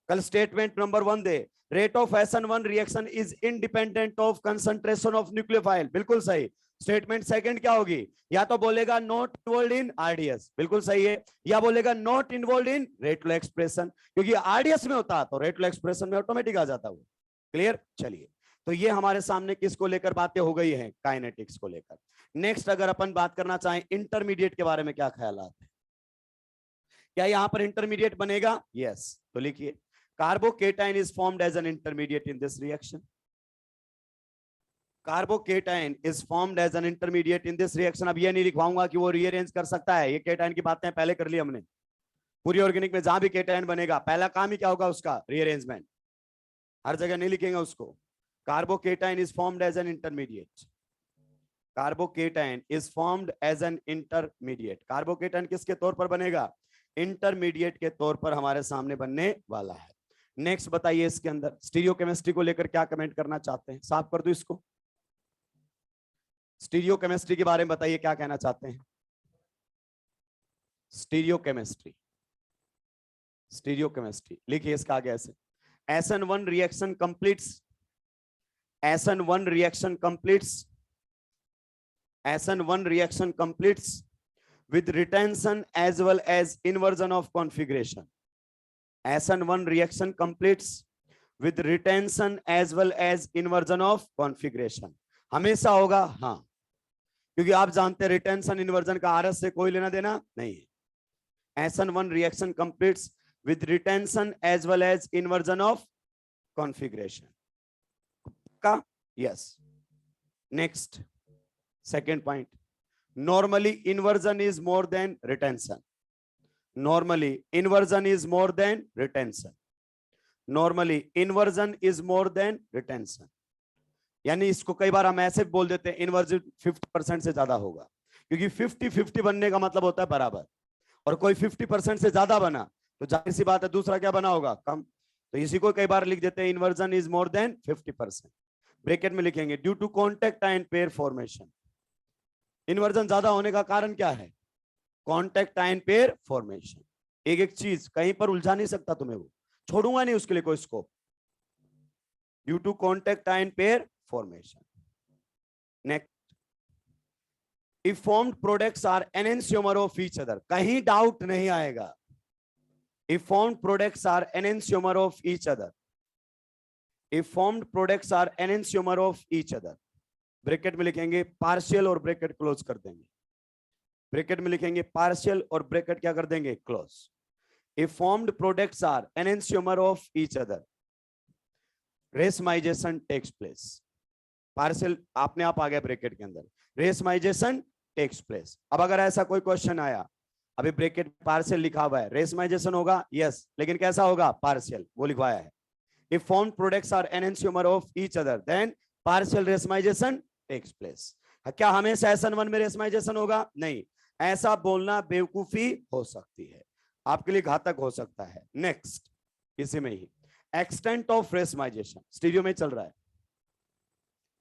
कल statement number 1 they, rate of SN1 reaction is independent of concentration of nucleophile. बिल्कुल सही। स्टेटमेंट सेकंड क्या होगी, या तो बोलेगा नॉट इन्वॉल्वड इन RDS, बिल्कुल सही है, या बोलेगा not involved in rate low expression, क्योंकि RDS में होता तो रेट लो एक्सप्रेशन में ऑटोमेटिक आ जाता वो। क्लियर। चलिए तो ये हमारे सामने किसको लेकर बातें हो गई हैं, काइनेटिक्स को लेकर। नेक्स्ट अगर अपन बात करना चाहें इंटरमीडिएट के बारे में, क्या ख्यालात है, क्या यहां पर इंटरमीडिएट बनेगा, यस। तो लिखिए carbocation is formed as an intermediate in this reaction। carbocation is formed as an intermediate in this reaction। अब ये नहीं लिखवाऊंगा कि वो रीअरेंज कर सकता है, ये केटायन की बातें पहले कर ली हमने। पूरी ऑर्गेनिक में जहां भी केटायन बनेगा पहला काम ही क्या होगा उसका, रीअरेंजमेंट। हर जगह नहीं लिखेंगे उसको। carbocation is formed as an intermediate carbocation is formed as an intermediate. Carbocation किसके तौर पर बनेगा? इंटरमीडिएट के तौर पर हमारे सामने बनने वाला है। नेक्स्ट बताइए, इसके अंदर स्टीरियोकेमिस्ट्री को लेकर क्या कमेंट करना चाहते हैं? साफ कर दो इसको। स्टीरियोकेमिस्ट्री के बारे में बताइए, क्या कहना चाहते हैं? स्टीरियोकेमिस्ट्री, स्टीरियोकेमिस्ट्री लिखिए इसका आगे ऐसे, SN1 reaction completes, SN1 reaction completes, SN1 reaction completes with retention as well as inversion of configuration. SN1 reaction completes with retention as well as inversion of configuration. हमेशा होगा, हाँ, क्योंकि आप जानते हैं रिटेंशन इन्वर्जन का RS से कोई लेना देना नहीं है। SN1 reaction completes with retention as well as inversion of configuration. का yes. Next. Second point, normally inversion is more than retention. Normally inversion is more than retention. Normally inversion is more than retention. यानी इसको कई बार हम ऐसे बोल देते हैं, inversion 50% से ज्यादा होगा, क्योंकि 50-50 बनने का मतलब होता है बराबर, और कोई 50% से ज्यादा बना तो जाहिर सी बात है दूसरा क्या बना होगा? कम। तो इसी को कई बार लिख देते हैं inversion is more than 50%। Bracket में लिखेंगे due to contact ion pair formation. Inversion ज्यादा होने का कारण क्या है? Contact ion pair formation. एक एक चीज कहीं पर उलझा नहीं सकता तुम्हें, वो छोड़ूंगा नहीं उसके लिए कोई scope. Due to contact ion pair formation. Next, if formed products are enantiomer of each other, कहीं डाउट नहीं आएगा। If formed products are enantiomer of each other, if formed products are enantiomer of each other, bracket में लिखेंगे partial और bracket close कर देंगे। Bracket में लिखेंगे पार्शियल और ब्रैकेट क्या कर देंगे? Close. If formed products are enantiomer of each other, racemization takes place. Partial अपने आप आ गया ब्रैकेट के अंदर, रेसमाइजेशन टेक्स प्लेस। अब अगर ऐसा कोई क्वेश्चन आया, अभी ब्रैकेट पार्शियल लिखा हुआ है, रेसमाइजेशन होगा यस, लेकिन कैसा होगा? पार्शियल, वो लिखवाया है। If formed products are enantiomer of each other then partial racemization takes place. क्या हमेशा SN1 में रेसमाइजेशन होगा? नहीं, ऐसा बोलना बेवकूफी हो सकती है, आपके लिए घातक हो सकता है। नेक्स्ट, इसी में ही एक्सटेंट ऑफ रेसमाइजेशन, स्टीरियो में चल रहा है।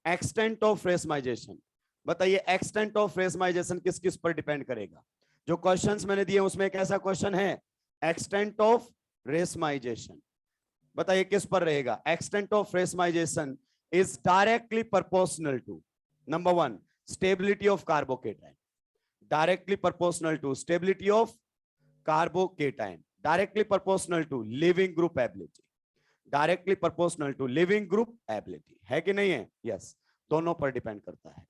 एक्सटेंट ऑफ रेसमाइजेशन, बताइए एक्सटेंट ऑफ रेसमाइजेशन किस किस पर डिपेंड करेगा? जो क्वेश्चंस मैंने दिए उसमें एक ऐसा क्वेश्चन है, एक्सटेंट ऑफ रेसमाइजेशन, बताइए किस पर रहेगा? Extent of racemisation is directly proportional to number 1 stability of carbocation, directly proportional to stability of carbocation, directly proportional to leaving group ability, directly proportional to leaving group ability, है कि नहीं है? Yes, दोनों पर डिपेंड करता है।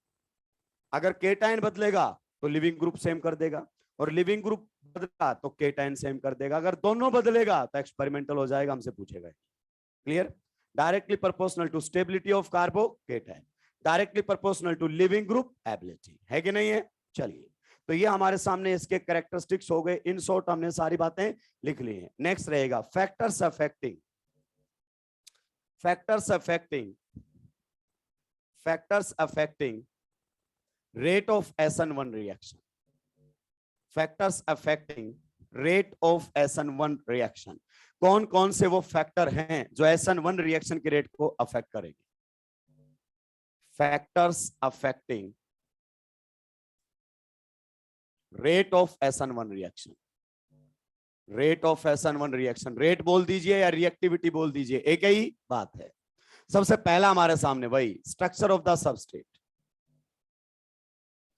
अगर cation बदलेगा तो लिविंग ग्रुप सेम कर देगा, और लिविंग ग्रुप बदला तो केटाइन सेम कर देगा। अगर दोनों बदलेगा तो एक्सपेरिमेंटल हो जाएगा, हमसे पूछेगा। Clear? Directly proportional to stability of carbocation, directly proportional to living group ability, है कि नहीं है? चलिए, तो ये हमारे सामने इसके कैरेक्टरिस्टिक्स हो गए। इन शॉर्ट हमने सारी बातें लिख ली हैं। नेक्स्ट रहेगा factors affecting, factors affecting, factors affecting rate of SN1 reaction, factors affecting rate of SN1 reaction. कौन कौन से वो फैक्टर हैं जो SN1 रिएक्शन के रेट को अफेक्ट करेंगे? Factors affecting rate of SN1 reaction, rate of SN1 reaction. Rate बोल दीजिए या रिएक्टिविटी बोल दीजिए, एक ही बात है। सबसे पहला हमारे सामने वही structure of the substrate,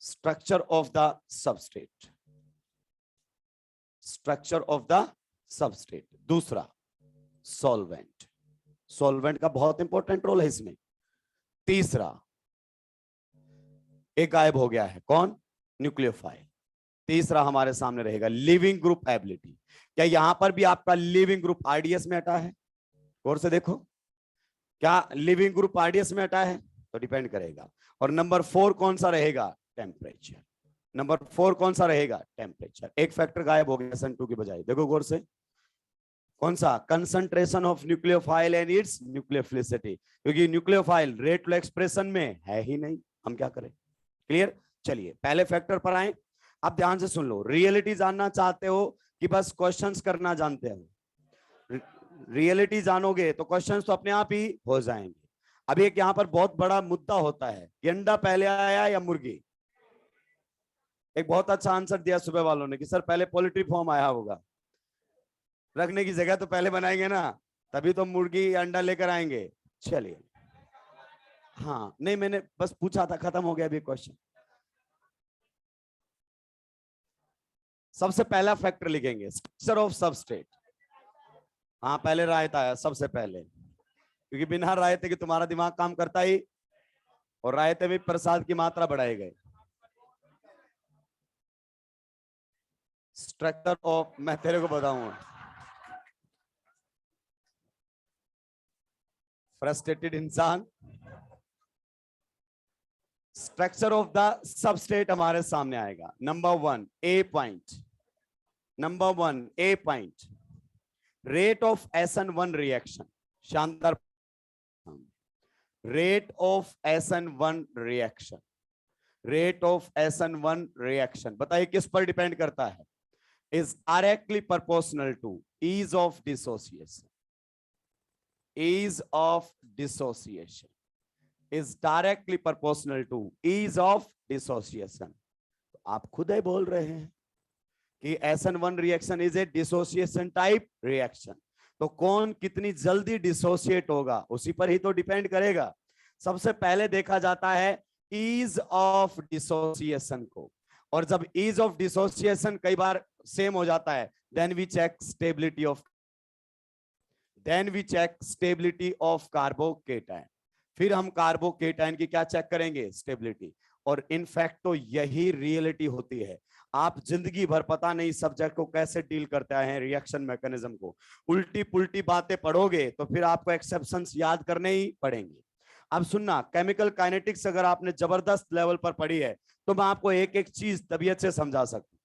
structure of the substrate, structure of the substrate. दूसरा सॉल्वेंट, सॉल्वेंट का बहुत इंपॉर्टेंट रोल है इसमें। तीसरा एक गायब हो गया है, कौन? न्यूक्लियोफाइल। तीसरा हमारे सामने रहेगा लिविंग ग्रुप एबिलिटी। क्या यहां पर भी आपका लिविंग ग्रुप RDS में हटा है? गौर से देखो, क्या लिविंग ग्रुप RDS में हटा है? तो डिपेंड करेगा। और नंबर 4 कौन सा रहेगा? टेम्परेचर। नंबर 4 कौन सा रहेगा? टेम्परेचर। एक फैक्टर गायब हो गया SN2 की बजाय, देखो गौर से, कौन सा? Concentration of nucleophile and it's nucleophilicity, क्योंकि न्यूक्लियोफाइल रेट लो एक्सप्रेशन में है ही नहीं, हम क्या करें? क्लियर? चलिए पहले फैक्टर पर आए। अब ध्यान से सुन लो, रियलिटी जानना चाहते हो कि बस क्वेश्चंस करना जानते हो? रियलिटी जानोगे तो क्वेश्चंस तो अपने आप ही हो जाएंगे। अब एक यहां पर बहुत बड़ा मुद्दा होता है कि अंडा पहले आया या मुर्गी। एक बहुत अच्छा आंसर दिया सुबह वालों ने कि सर पहले पोल्ट्री फॉर्म आया होगा, रखने की जगह तो पहले बनाएंगे ना, तभी तो मुर्गी अंडा लेकर आएंगे। चलिए, हाँ नहीं मैंने बस पूछा था, खत्म हो गया अभी क्वेश्चन। सबसे पहला फैक्टर लिखेंगे स्ट्रक्चर ऑफ सबस्ट्रेट। हाँ पहले रायता है सबसे पहले, क्योंकि बिना रायते के तुम्हारा दिमाग काम करता ही, और रायते में प्रसाद की मात्रा बढ़ाई गई। स्ट्रक्चर ऑफ, मैं तेरे को बताऊंगा, फ्रस्ट्रेटेड इंसान। स्ट्रक्चर ऑफ द सबस्ट्रेट हमारे सामने आएगा। Number 1 a point, number 1 a point, rate of SN1 reaction. शानदार, rate of SN1 reaction, rate of SN1 reaction बताइए किस पर डिपेंड करता है? Is directly proportional to ease of dissociation, ease of dissociation is directly proportional to ease of dissociation। तो आप खुद ही बोल रहे हैं कि SN1 reaction is a dissociation type reaction, तो कौन कितनी जल्दी डिसोसिएट होगा उसी पर ही तो डिपेंड करेगा। सबसे पहले देखा जाता है ईज ऑफ डिसोसिएशन को, और जब ईज ऑफ डिसोसिएशन कई बार सेम हो जाता है, then we check stability of, then we check stability of carbocation. फिर हम कार्बोकेटाइन की क्या चेक करेंगे? स्टेबिलिटी। और इनफैक्ट तो यही रियलिटी होती है। आप जिंदगी भर पता नहीं सब्जेक्ट को कैसे डील करते हैं, रिएक्शन मैकेनिज्म को, उल्टी पुल्टी बातें पढ़ोगे तो फिर आपको एक्सेप्शंस याद करने ही पड़ेंगे। अब सुनना, केमिकल काइनेटिक्स अगर आपने जबरदस्त लेवल पर पढ़ी है तो मैं आपको एक एक चीज तबीयत से समझा सकता हूं।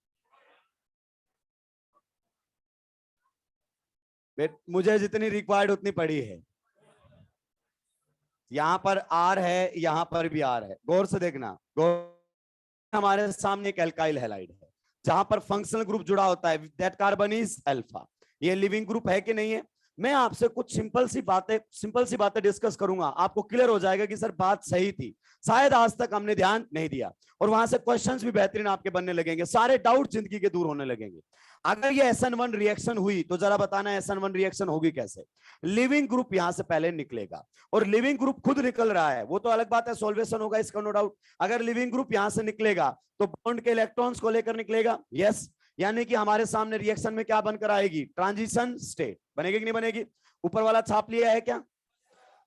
मुझे जितनी रिक्वायर्ड उतनी पड़ी है। यहां पर आर है, यहां पर भी आर है, गौर से देखना। हमारे सामने एक एल्काइल हैलाइड है जहां पर फंक्शनल ग्रुप जुड़ा होता है, दैट कार्बन इज अल्फा। ये लिविंग ग्रुप है कि नहीं है? मैं आपसे कुछ सिंपल सी बातें डिस्कस करूंगा, आपको क्लियर हो जाएगा कि सर बात सही थी, शायद आज तक हमने ध्यान नहीं दिया, और वहां से क्वेश्चंस भी बेहतरीन आपके बनने लगेंगे, सारे डाउट जिंदगी के दूर होने लगेंगे। अगर ये SN1 रिएक्शन हुई तो जरा बताना SN1 रिएक्शन होगी कैसे? लिविंग ग्रुप यहां से पहले निकलेगा, और लिविंग ग्रुप खुद निकल रहा है वो तो अलग बात है, सॉल्वेशन होगा इसका नो डाउट। अगर लिविंग ग्रुप यहां से निकलेगा तो बॉन्ड के इलेक्ट्रॉन्स को लेकर निकलेगा, यस, यानी कि हमारे सामने रिएक्शन में क्या बनकर आएगी? ट्रांजिशन स्टेट बनेगी कि नहीं बनेगी? ऊपर वाला छाप लिया है क्या?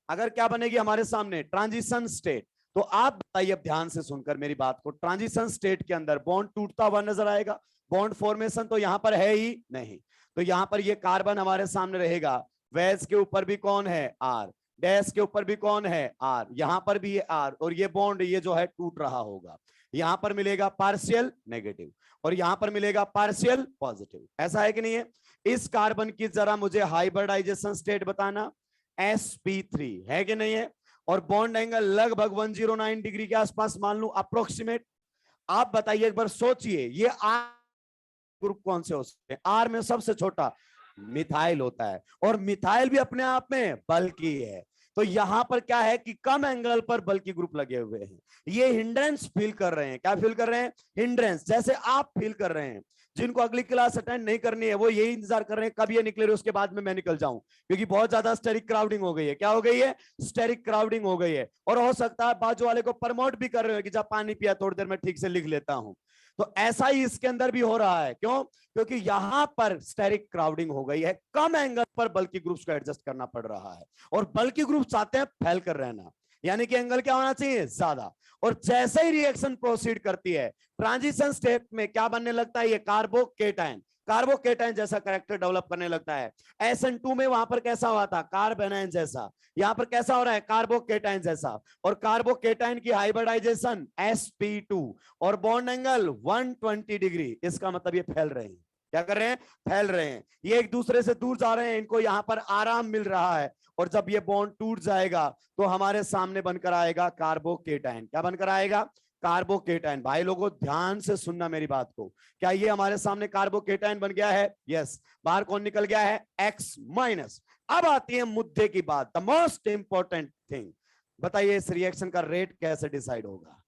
अगर क्या बनेगी हमारे सामने? Transition state. तो आप बताइए अब ध्यान से सुनकर मेरी बात को, ट्रांजिशन स्टेट के अंदर बॉन्ड टूटता हुआ नजर आएगा, बॉन्ड फॉर्मेशन तो यहां पर है ही नहीं, तो यहां पर ये कार्बन हमारे सामने रहेगा, वेज के ऊपर भी कौन है? आर, डैश के ऊपर भी कौन है? आर, यहां पर भी ये आर, और ये बॉन्ड ये जो है टूट रहा होगा, यहां पर मिलेगा पार्शियल नेगेटिव और यहां पर मिलेगा पार्शियल पॉजिटिव। ऐसा है कि नहीं है? इस कार्बन की जरा मुझे हाइब्रिडाइजेशन स्टेट बताना, sp3 है कि नहीं है? और बॉन्ड एंगल लगभग 109 डिग्री के आसपास मान लू अप्रोक्सीमेट। आप बताइए एक बार सोचिए, ये आर ग्रुप कौन से हो सकते हैं? आर में सबसे छोटा मिथाइल होता है, और मिथाइल भी अपने आप में बल्कि है, तो यहां पर क्या है कि कम एंगल पर बल्कि ग्रुप लगे हुए हैं, ये हिंड्रेंस फील कर रहे हैं। क्या फील कर रहे हैं? हिंड्रेंस, जैसे आप फील कर रहे हैं। जिनको अगली क्लास अटेंड नहीं करनी है वो यही इंतजार कर रहे हैं कब ये निकले, उसके बाद में मैं निकल जाऊं, क्योंकि बहुत ज्यादा स्टेरिक क्राउडिंग हो गई है। क्या हो गई है? स्टेरिक क्राउडिंग हो गई है, और हो सकता है बाजू वाले को प्रमोट भी कर रहे हो कि जब पानी पिया थोड़ी देर में ठीक से लिख लेता हूं। तो ऐसा ही इसके अंदर भी हो रहा है। क्यों? क्योंकि यहां पर स्टेरिक क्राउडिंग हो गई है, कम एंगल पर बल्कि ग्रुप्स को एडजस्ट करना पड़ रहा है, और बल्कि ग्रुप चाहते हैं फैल कर रहना, यानी कि एंगल क्या होना चाहिए? ज्यादा। और जैसे ही रिएक्शन प्रोसीड करती है, ट्रांजिशन स्टेट में क्या बनने लगता है? ये कार्बोकेटाइन, कार्बोकेटाइन जैसा कैरेक्टर डेवलप करने लगता है। SN2 में वहां पर कैसा हुआ था? कार्बेनाइन जैसा। यहां पर कैसा हो रहा है? कार्बोकेटाइन जैसा। और कार्बोकेटाइन की हाइब्रिडाइजेशन sp2 और बॉन्ड एंगल 120 डिग्री। इसका मतलब ये फैल रहे हैं। क्या कर रहे हैं? फैल रहे हैं। ये एक दूसरे से दूर जा रहे हैं, इनको यहां पर आराम मिल रहा है, और जब ये बॉन्ड टूट जाएगा तो हमारे सामने बनकर आएगा कार्बोकेटाइन। क्या बनकर आएगा? कार्बोकेटाइन। भाई लोगों ध्यान से सुनना मेरी बात को, क्या ये हमारे सामने कार्बोकेटाइन बन गया है? यस। बाहर कौन निकल गया है? X minus. अब आती है मुद्दे की बात, द मोस्ट इंपॉर्टेंट थिंग। बताइए इस रिएक्शन का रेट कैसे डिसाइड होगा?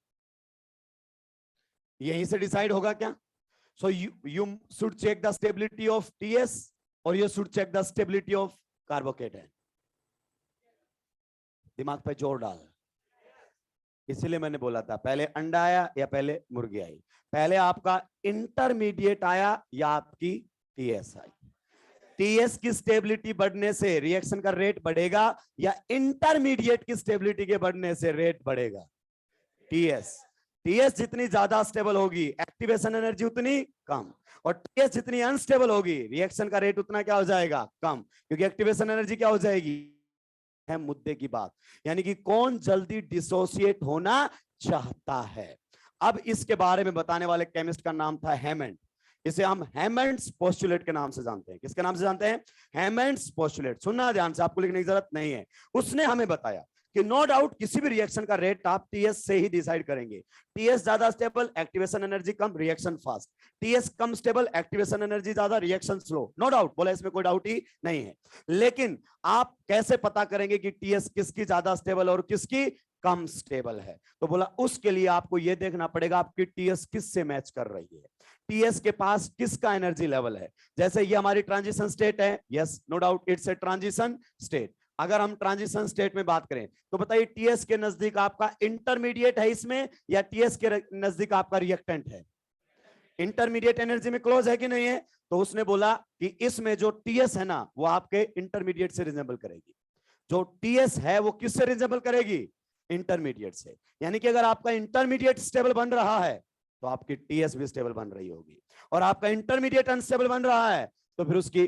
यहीं से डिसाइड होगा क्या? So you should check the stability of TS और you should check the stability of carbocation. दिमाग पे जोर डाल। इसलिए मैंने बोला था पहले अंडा आया या पहले मुर्गी आई? पहले आपका इंटरमीडिएट आया या आपकी TS आई? TS की स्टेबिलिटी बढ़ने से रिएक्शन का रेट बढ़ेगा या इंटरमीडिएट की स्टेबिलिटी के बढ़ने से रेट बढ़ेगा? TS जितनी ज्यादा स्टेबल होगी एक्टिवेशन एनर्जी उतनी कम, और TS जितनी अनस्टेबल होगी रिएक्शन का रेट उतना क्या हो जाएगा? कम, क्योंकि एक्टिवेशन एनर्जी क्या हो जाएगी? है मुद्दे की बात, यानी कि कौन जल्दी डिसोसिएट होना चाहता है। अब इसके बारे में बताने वाले केमिस्ट का नाम था हैमंड। इसे हम हैमंड्स पोस्टुलेट के नाम से जानते हैं। किसके नाम से जानते हैं? हैमंड्स पोस्टुलेट। सुनना ध्यान से, आपको लिखने की जरूरत नहीं है। उसने हमें बताया कि नो डाउट किसी भी रिएक्शन का रेट आप TS से ही डिसाइड करेंगे। TS ज्यादा स्टेबल, एक्टिवेशन एनर्जी कम, रिएक्शन फास्ट। TS कम स्टेबल, एक्टिवेशन एनर्जी ज्यादा, रिएक्शन स्लो। नो डाउट, बोला, इसमें कोई डाउट ही नहीं है। लेकिन आप कैसे पता करेंगे कि TS किसकी ज्यादा स्टेबल और किसकी कम स्टेबल है? तो बोला उसके लिए आपको यह देखना पड़ेगा आपकी TS किससे मैच कर रही है, TS के पास किसका एनर्जी लेवल है। जैसे ये हमारी ट्रांजिशन स्टेट है, yes no doubt it's a transition state. अगर हम ट्रांजिशन स्टेट में बात करें तो बताइए TS के नजदीक आपका इंटरमीडिएट है इसमें या TS के नजदीक आपका रिएक्टेंट है? इंटरमीडिएट एनर्जी में क्लोज है कि नहीं है? तो उसने बोला कि इसमें जो TS है ना वो आपके इंटरमीडिएट से रिजेंबल करेगी। जो TS है वो किससे रिजेंबल करेगी? इंटरमीडिएट से। यानी कि अगर आपका इंटरमीडिएट स्टेबल बन रहा है तो आपकी TS भी स्टेबल बन रही होगी, और आपका इंटरमीडिएट अनस्टेबल बन रहा है तो फिर उसकी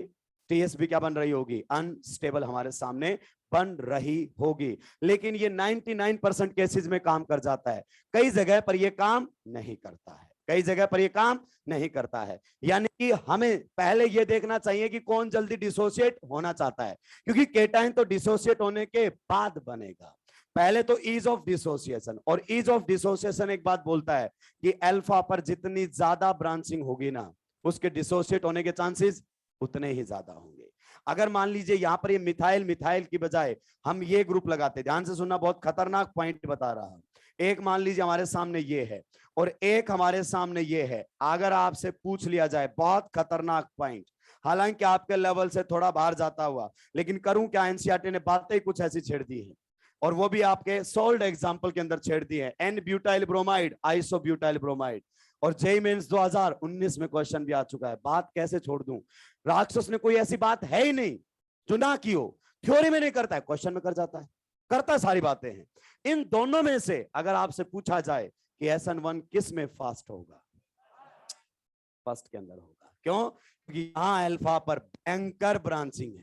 TS भी क्या बन रही होगी? अनस्टेबल हमारे सामने बन रही होगी। लेकिन ये 99% केसेस में काम कर जाता है, कई जगह पर ये काम नहीं करता है, कई जगह पर ये काम नहीं करता है। यानी कि हमें पहले ये देखना चाहिए कि कौन जल्दी डिसोसिएट होना चाहता है, क्योंकि केटाइन तो डिसोसिएट होने के बाद बनेगा। पहले तो ईज ऑफ डिसोसिएशन, और ईज ऑफ डिसोसिएशन एक बात बोलता है कि अल्फा पर जितनी ज्यादा ब्रांचिंग होगी ना उसके डिसोसिएट होने के चांसेस उतने ही ज्यादा होंगे। अगर मान लीजिए यहां पर ये मिथाइल मिथाइल की बजाय हम ये ग्रुप लगाते, ध्यान से सुनना, बहुत खतरनाक पॉइंट बता रहा हूं। एक मान लीजिए हमारे सामने ये है और एक हमारे सामने ये है। अगर आपसे पूछ लिया जाए, बहुत खतरनाक पॉइंट, हालांकि आपके लेवल से थोड़ा बाहर जाता हुआ, लेकिन करूं क्या, एनसीईआरटी ने बातें ही कुछ ऐसी छेड़ दी है, और वो भी आपके सोल्ड एग्जाम्पल के अंदर छेड़ दी है। N butyl bromide, iso butyl bromide, और जेईई मेंस 2019 में क्वेश्चन भी आ चुका है। बात कैसे छोड़ दूं? राक्षस ने कोई ऐसी बात है ही नहीं जो ना की हो। थ्योरी में नहीं करता है, क्वेश्चन में कर जाता है, करता सारी बातें हैं। इन दोनों में से अगर आपसे पूछा जाए कि SN1 किस में फास्ट होगा? फर्स्ट के अंदर होगा। क्यों? क्योंकि यहां अल्फा पर भयंकर ब्रांचिंग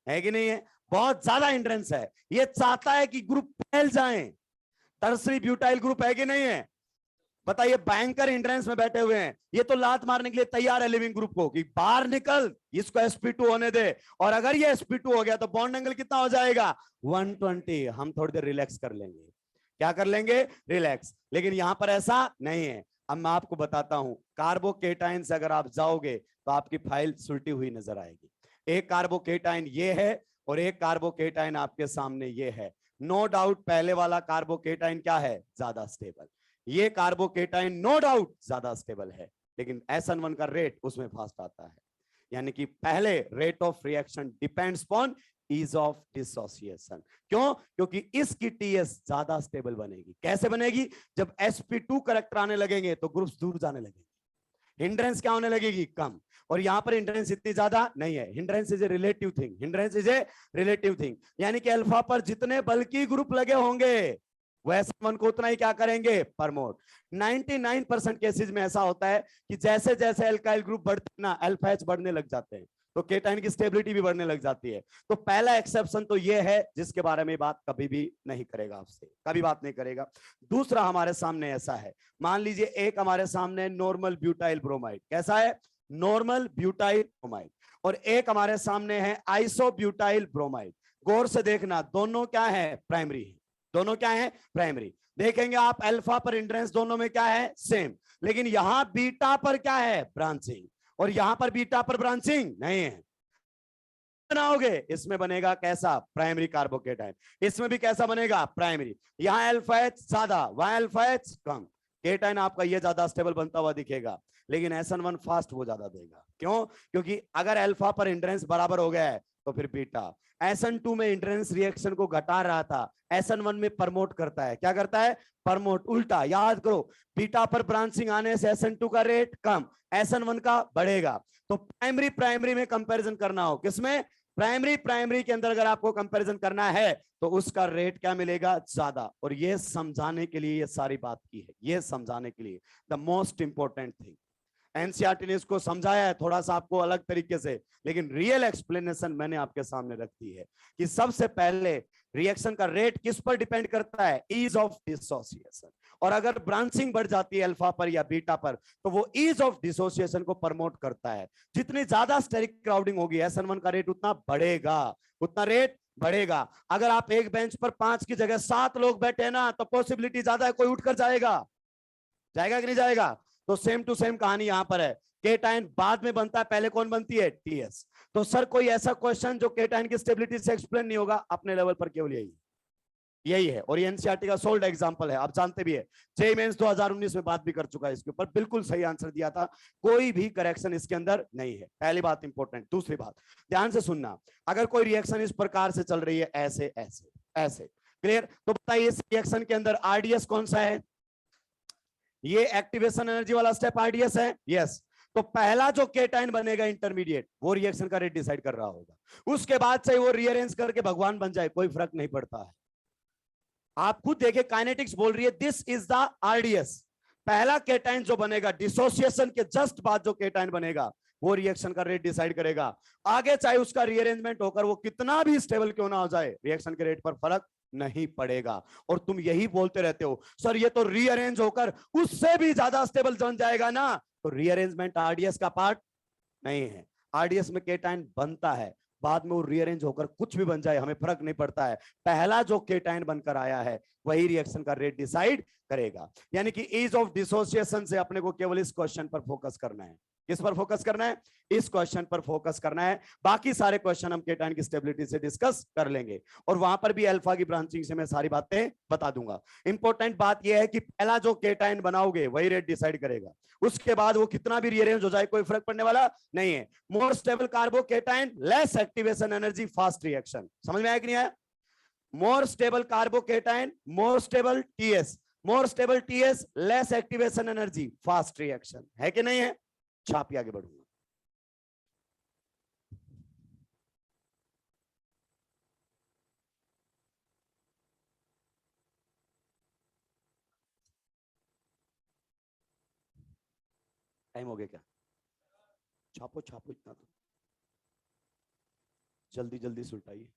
है कि नहीं है? बहुत ज्यादा इंट्रेंस है, ये चाहता है कि ग्रुप फैल जाएं। टर्सरी ब्यूटाइल ग्रुप है कि नहीं है? बताइए, भयंकर इंट्रेंस में बैठे हुए हैं, ये तो लात मारने के लिए तैयार है लिविंग ग्रुप को कि बाहर निकल, इसको sp2 होने दे। और अगर ये sp2 हो गया तो बॉन्ड एंगल कितना हो जाएगा? 120। हम थोड़ी देर रिलैक्स कर लेंगे। क्या कर लेंगे? रिलैक्स। लेकिन यहां पर ऐसा नहीं है। अब मैं आपको बताता हूं, कार्बोकेटाइन से अगर आप जाओगे तो आपकी फाइल सुलटी हुई नजर आएगी। एक कार्बोकेटाइन ये है और एक कार्बोकेटाइन आपके सामने ये है। नो डाउट पहले वाला कार्बोकेटाइन क्या है? ज्यादा स्टेबल। ये कार्बोकेटाइन नो डाउट ज्यादा स्टेबल है, लेकिन SN1 का रेट उसमें फास्ट आता है। यानी कि पहले rate of reaction depends upon ease of dissociation. क्यों? क्योंकि इसकी TS ज्यादा स्टेबल बनेगी। कैसे बनेगी? जब sp2 करेक्टर आने लगेंगे तो ग्रुप्स दूर जाने लगेंगे, हिंड्रेंस क्या होने लगेगी? कम। और यहां पर हिंड्रेंस इतनी ज्यादा नहीं है। Hindrance is a relative thing, hindrance is a relative thing. यानी कि अल्फा पर जितने बल्कि ग्रुप लगे होंगे वो SN1 को उतना ही क्या करेंगे? प्रमोट। 99% केसेस में ऐसा होता है कि जैसे जैसे अल्काइल ग्रुप बढ़ते ना, अल्फा H बढ़ने लग जाते हैं, तो केटाइन की स्टेबिलिटी भी बढ़ने लग जाती है। तो पहला एक्सेप्शन तो ये है जिसके बारे में बात कभी भी नहीं करेगा, आपसे कभी बात नहीं करेगा। दूसरा हमारे सामने ऐसा है, मान लीजिए एक हमारे सामने नॉर्मल ब्यूटाइल ब्रोमाइड, कैसा है? नॉर्मल ब्यूटाइल ब्रोमाइड, और एक हमारे सामने है आइसो ब्यूटाइल ब्रोमाइड। गौर से देखना, दोनों क्या है? प्राइमरी है। दोनों क्या है, प्राइमरी। देखेंगे आप अल्फा पर इंड्रेंस दोनों में क्या है, सेम, लेकिन यहां बीटा पर क्या है, ब्रांचिंग, और यहां पर बीटा पर ब्रांचिंग नहीं है। बनाओगे इसमें बनेगा कैसा, प्राइमरी कार्बोकेटाइन, इसमें भी कैसा बनेगा, प्राइमरी। यहां अल्फा एच ज्यादा, वहां अल्फा एच कम, केटाइन आपका ये ज्यादा स्टेबल बनता हुआ दिखेगा, लेकिन SN1 फास्ट वो ज्यादा देगा। क्यों, क्योंकि अगर अल्फा पर इंड्रेंस बराबर हो गया है तो फिर बीटा SN2 में इंड्रेंस रिएक्शन को घटा रहा था, SN1 में प्रमोट करता है, क्या करता है, प्रमोट, उल्टा। याद करो, बीटा पर ब्रांचिंग आने से SN2 का रेट कम, SN1 का बढ़ेगा। तो प्राइमरी प्राइमरी में कंपैरिजन करना हो, किसमें, प्राइमरी प्राइमरी के अंदर अगर आपको कंपैरिजन करना है तो उसका रेट क्या मिलेगा, ज्यादा। और ये समझाने के लिए ये सारी बात की है, ये समझाने के लिए the most important thing. NCERT ने इसको समझाया है थोड़ा सा आपको अलग तरीके से, लेकिन रियल एक्सप्लेनेशन मैंने आपके सामने रख दी है कि सबसे पहले रिएक्शन का रेट किस पर डिपेंड करता है, ईज ऑफ डिसोसिएशन। और अगर ब्रांचिंग बढ़ जाती है अल्फा पर या बीटा पर तो वो ईज ऑफ डिसोसिएशन को प्रमोट करता है। जितनी ज्यादा स्टेरिक क्राउडिंग होगी SN1 का रेट उतना बढ़ेगा, उतना रेट बढ़ेगा। अगर आप एक बेंच पर 5 की जगह 7 लोग बैठे ना तो पॉसिबिलिटी ज्यादा है कोई उठकर जाएगा, जाएगा कि नहीं जाएगा। तो सेम टू सेम कहानी यहां पर है, केटाइन बाद में बनता है, पहले कौन बनती है, टीएस। तो सर कोई ऐसा क्वेश्चन जो केटाइन की स्टेबिलिटी से एक्सप्लेन नहीं होगा, अपने लेवल पर केवल यही है। और ये एनसीईआरटी का सोल्ड एग्जांपल है, आप जानते भी है, जेईई मेंस 2019 में बात भी कर चुका है इसके ऊपर, बिल्कुल सही आंसर दिया था, कोई भी करेक्शन इसके अंदर नहीं है। पहली बात इंपॉर्टेंट। दूसरी बात ध्यान से सुनना, अगर कोई रिएक्शन इस प्रकार से चल रही है, ऐसे ऐसे ऐसे, क्लियर, तो बताइए इस रिएक्शन के अंदर आरडीएस कौन सा है, ये एक्टिवेशन एनर्जी वाला स्टेप आरडीएस है, यस। तो पहला जो केटाइन बनेगा इंटरमीडिएट, वो रिएक्शन का रेट डिसाइड कर रहा होगा। उसके बाद से वो रीअरेंज करके भगवान बन जाए, कोई फर्क नहीं पड़ता है। आप खुद देखिए, काइनेटिक्स बोल रही है दिस इज द आरडीएस। पहला केटाइन जो बनेगा डिसोसिएशन के जस्ट बाद जो केटाइन बनेगा वो रिएक्शन का रेट डिसाइड करेगा। आगे चाहे उसका रीअरेंजमेंट होकर वो कितना भी स्टेबल क्यों ना हो जाए, रिएक्शन के रेट पर फर्क नहीं पड़ेगा। और तुम यही बोलते रहते हो सर ये तो रीअरेंज होकर उससे भी ज्यादा स्टेबल बन जाएगा ना, तो रीअरेंजमेंट आरडीएस का पार्ट नहीं है। आरडीएस में केटाइन बनता है, बाद में वो रीअरेंज होकर कुछ भी बन जाए हमें फर्क नहीं पड़ता है, पहला जो केटाइन बनकर आया है वही रिएक्शन का रेट डिसाइड करेगा। यानी कि ईज ऑफ डिसोसिएशन से अपने को केवल इस क्वेश्चन पर फोकस करना है। किस पर फोकस करना है, इस क्वेश्चन पर फोकस करना है। बाकी सारे क्वेश्चन हम केटाइन की स्टेबिलिटी से डिस्कस कर लेंगे, और वहां पर भी अल्फा की ब्रांचिंग से मैं सारी बातें बता दूंगा। इंपॉर्टेंट बात यह है कि पहला जो केटाइन बनाओगे वही रेट डिसाइड करेगा, उसके बाद वो कितना भी रीअरेंज हो जाए कोई फर्क पड़ने वाला नहीं है। More stable carbocation, less activation energy, fast reaction. समझ में आया कि नहीं आया? More stable carbocation, more stable TS, more stable TS, less activation energy, fast reaction, है कि नहीं है? छापी आगे बढ़ूंगा। टाइम हो गया क्या? छापो छापो, इतना तो जल्दी जल्दी सुलटाइए।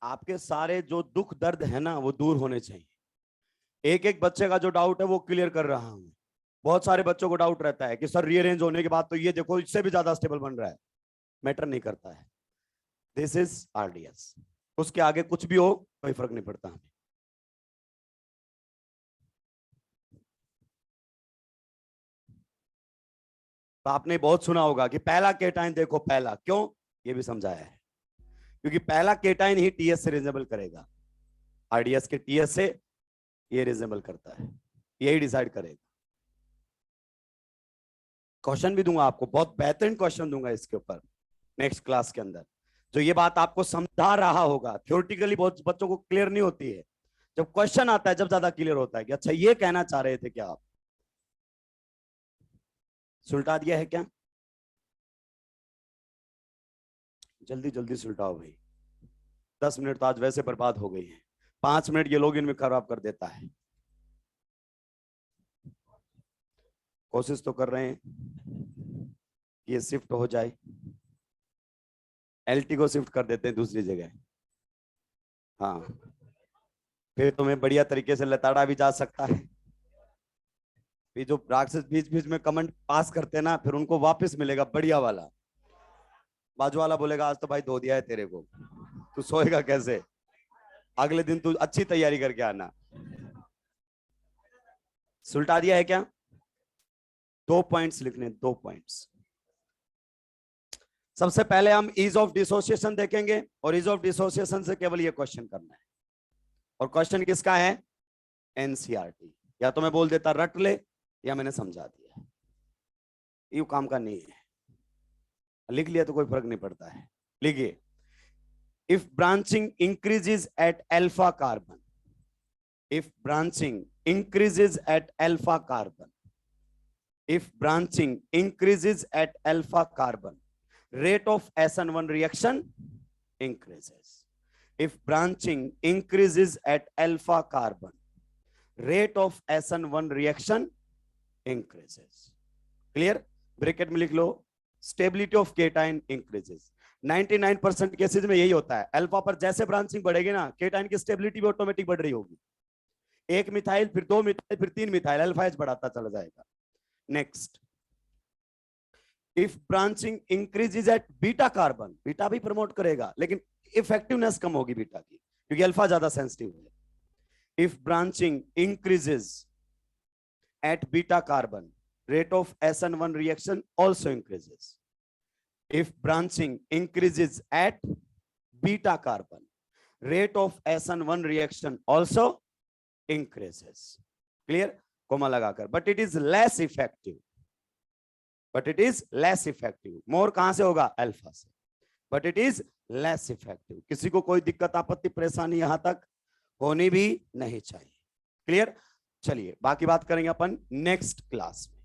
आपके सारे जो दुख दर्द है ना वो दूर होने चाहिए। एक एक बच्चे का जो डाउट है वो क्लियर कर रहा हूं। बहुत सारे बच्चों को डाउट रहता है कि सर रीअरेंज होने के बाद तो ये देखो इससे भी ज्यादा स्टेबल बन रहा है। मैटर नहीं करता है, दिस इज आरडीएस, उसके आगे कुछ भी हो कोई फर्क नहीं पड़ता हमें। तो आपने बहुत सुना होगा कि पहला केटाइन देखो, पहला क्यों, ये भी समझाया है, क्योंकि पहला केटाइन ही टीएस से रिजेबल करेगा, आरडीएस के टीएस से ये रिजेबल करता है, यही डिसाइड करेगा। क्वेश्चन भी दूंगा आपको, बहुत बेहतरीन क्वेश्चन दूंगा इसके ऊपर नेक्स्ट क्लास के अंदर, जो ये बात आपको समझा रहा होगा। थ्योरेटिकली बहुत बच्चों को क्लियर नहीं होती है, जब क्वेश्चन आता है जब ज्यादा क्लियर होता है कि अच्छा ये कहना चाह रहे थे क्या आप। सुलटा दिया है क्या? जल्दी जल्दी सुलटाओ भाई, 10 मिनट तो आज वैसे बर्बाद हो गई है, 5 मिनट ये लोग इनमें खराब कर देता है। कोशिश तो कर रहे हैं कि ये शिफ्ट हो जाए, एलटी को शिफ्ट कर देते हैं दूसरी जगह। हाँ, फिर तुम्हें बढ़िया तरीके से लताड़ा भी जा सकता है। ये जो राक्षस बीच बीच में कमेंट पास करते हैं ना, फिर उनको वापस मिलेगा बढ़िया वाला। बाजू वाला बोलेगा आज तो भाई धो दिया है तेरे को, तू सोएगा कैसे, अगले दिन तू अच्छी तैयारी करके आना। सुलटा दिया है क्या? 2 पॉइंट्स लिखने, 2 पॉइंट्स। सबसे पहले हम ईज ऑफ डिसोसिएशन देखेंगे, और ईज ऑफ डिसोसिएशन से केवल ये क्वेश्चन करना है। और क्वेश्चन किसका है? एनसीईआरटी। या तो मैं बोल देता रट ले, या मैंने समझा दिया, ये काम का नहीं है। लिख लिया तो कोई फर्क नहीं पड़ता है। लिखिए, if branching increases eight alpha carbon, if branching increases at alpha carbon, if branching increases at alpha carbon, rate of SN1 reaction increases. If branching increases at alpha carbon, rate of SN1 reaction increases. Clear? Bracket में लिख लो, stability of cation increases. 99% cases में यही होता है, alpha पर जैसे branching बढ़ेगी ना, केटाइन की स्टेबिलिटी भी ऑटोमेटिक बढ़ रही होगी। 1 मिथाइल, फिर 2 मिथाइल, फिर 3 मिथाइल, अल्फा एच बढ़ाता चला जाएगा। Next, if branching increases eight beta carbon, beta भी प्रमोट करेगा लेकिन इफेक्टिवनेस कम होगी बीटा की, क्योंकि अल्फा ज्यादा सेंसिटिव है। If branching increases eight beta carbon, rate of SN1 reaction also increases. If branching increases at beta carbon, rate of SN1 reaction also increases. Clear? Comma लगाकर, but it is less effective. But it is less effective. More कहां से होगा? Alpha से. But it is less effective. किसी को कोई दिक्कत, आपत्ति, परेशानी यहां तक होनी भी नहीं चाहिए। क्लियर? चलिए बाकी बात करेंगे अपन नेक्स्ट क्लास में।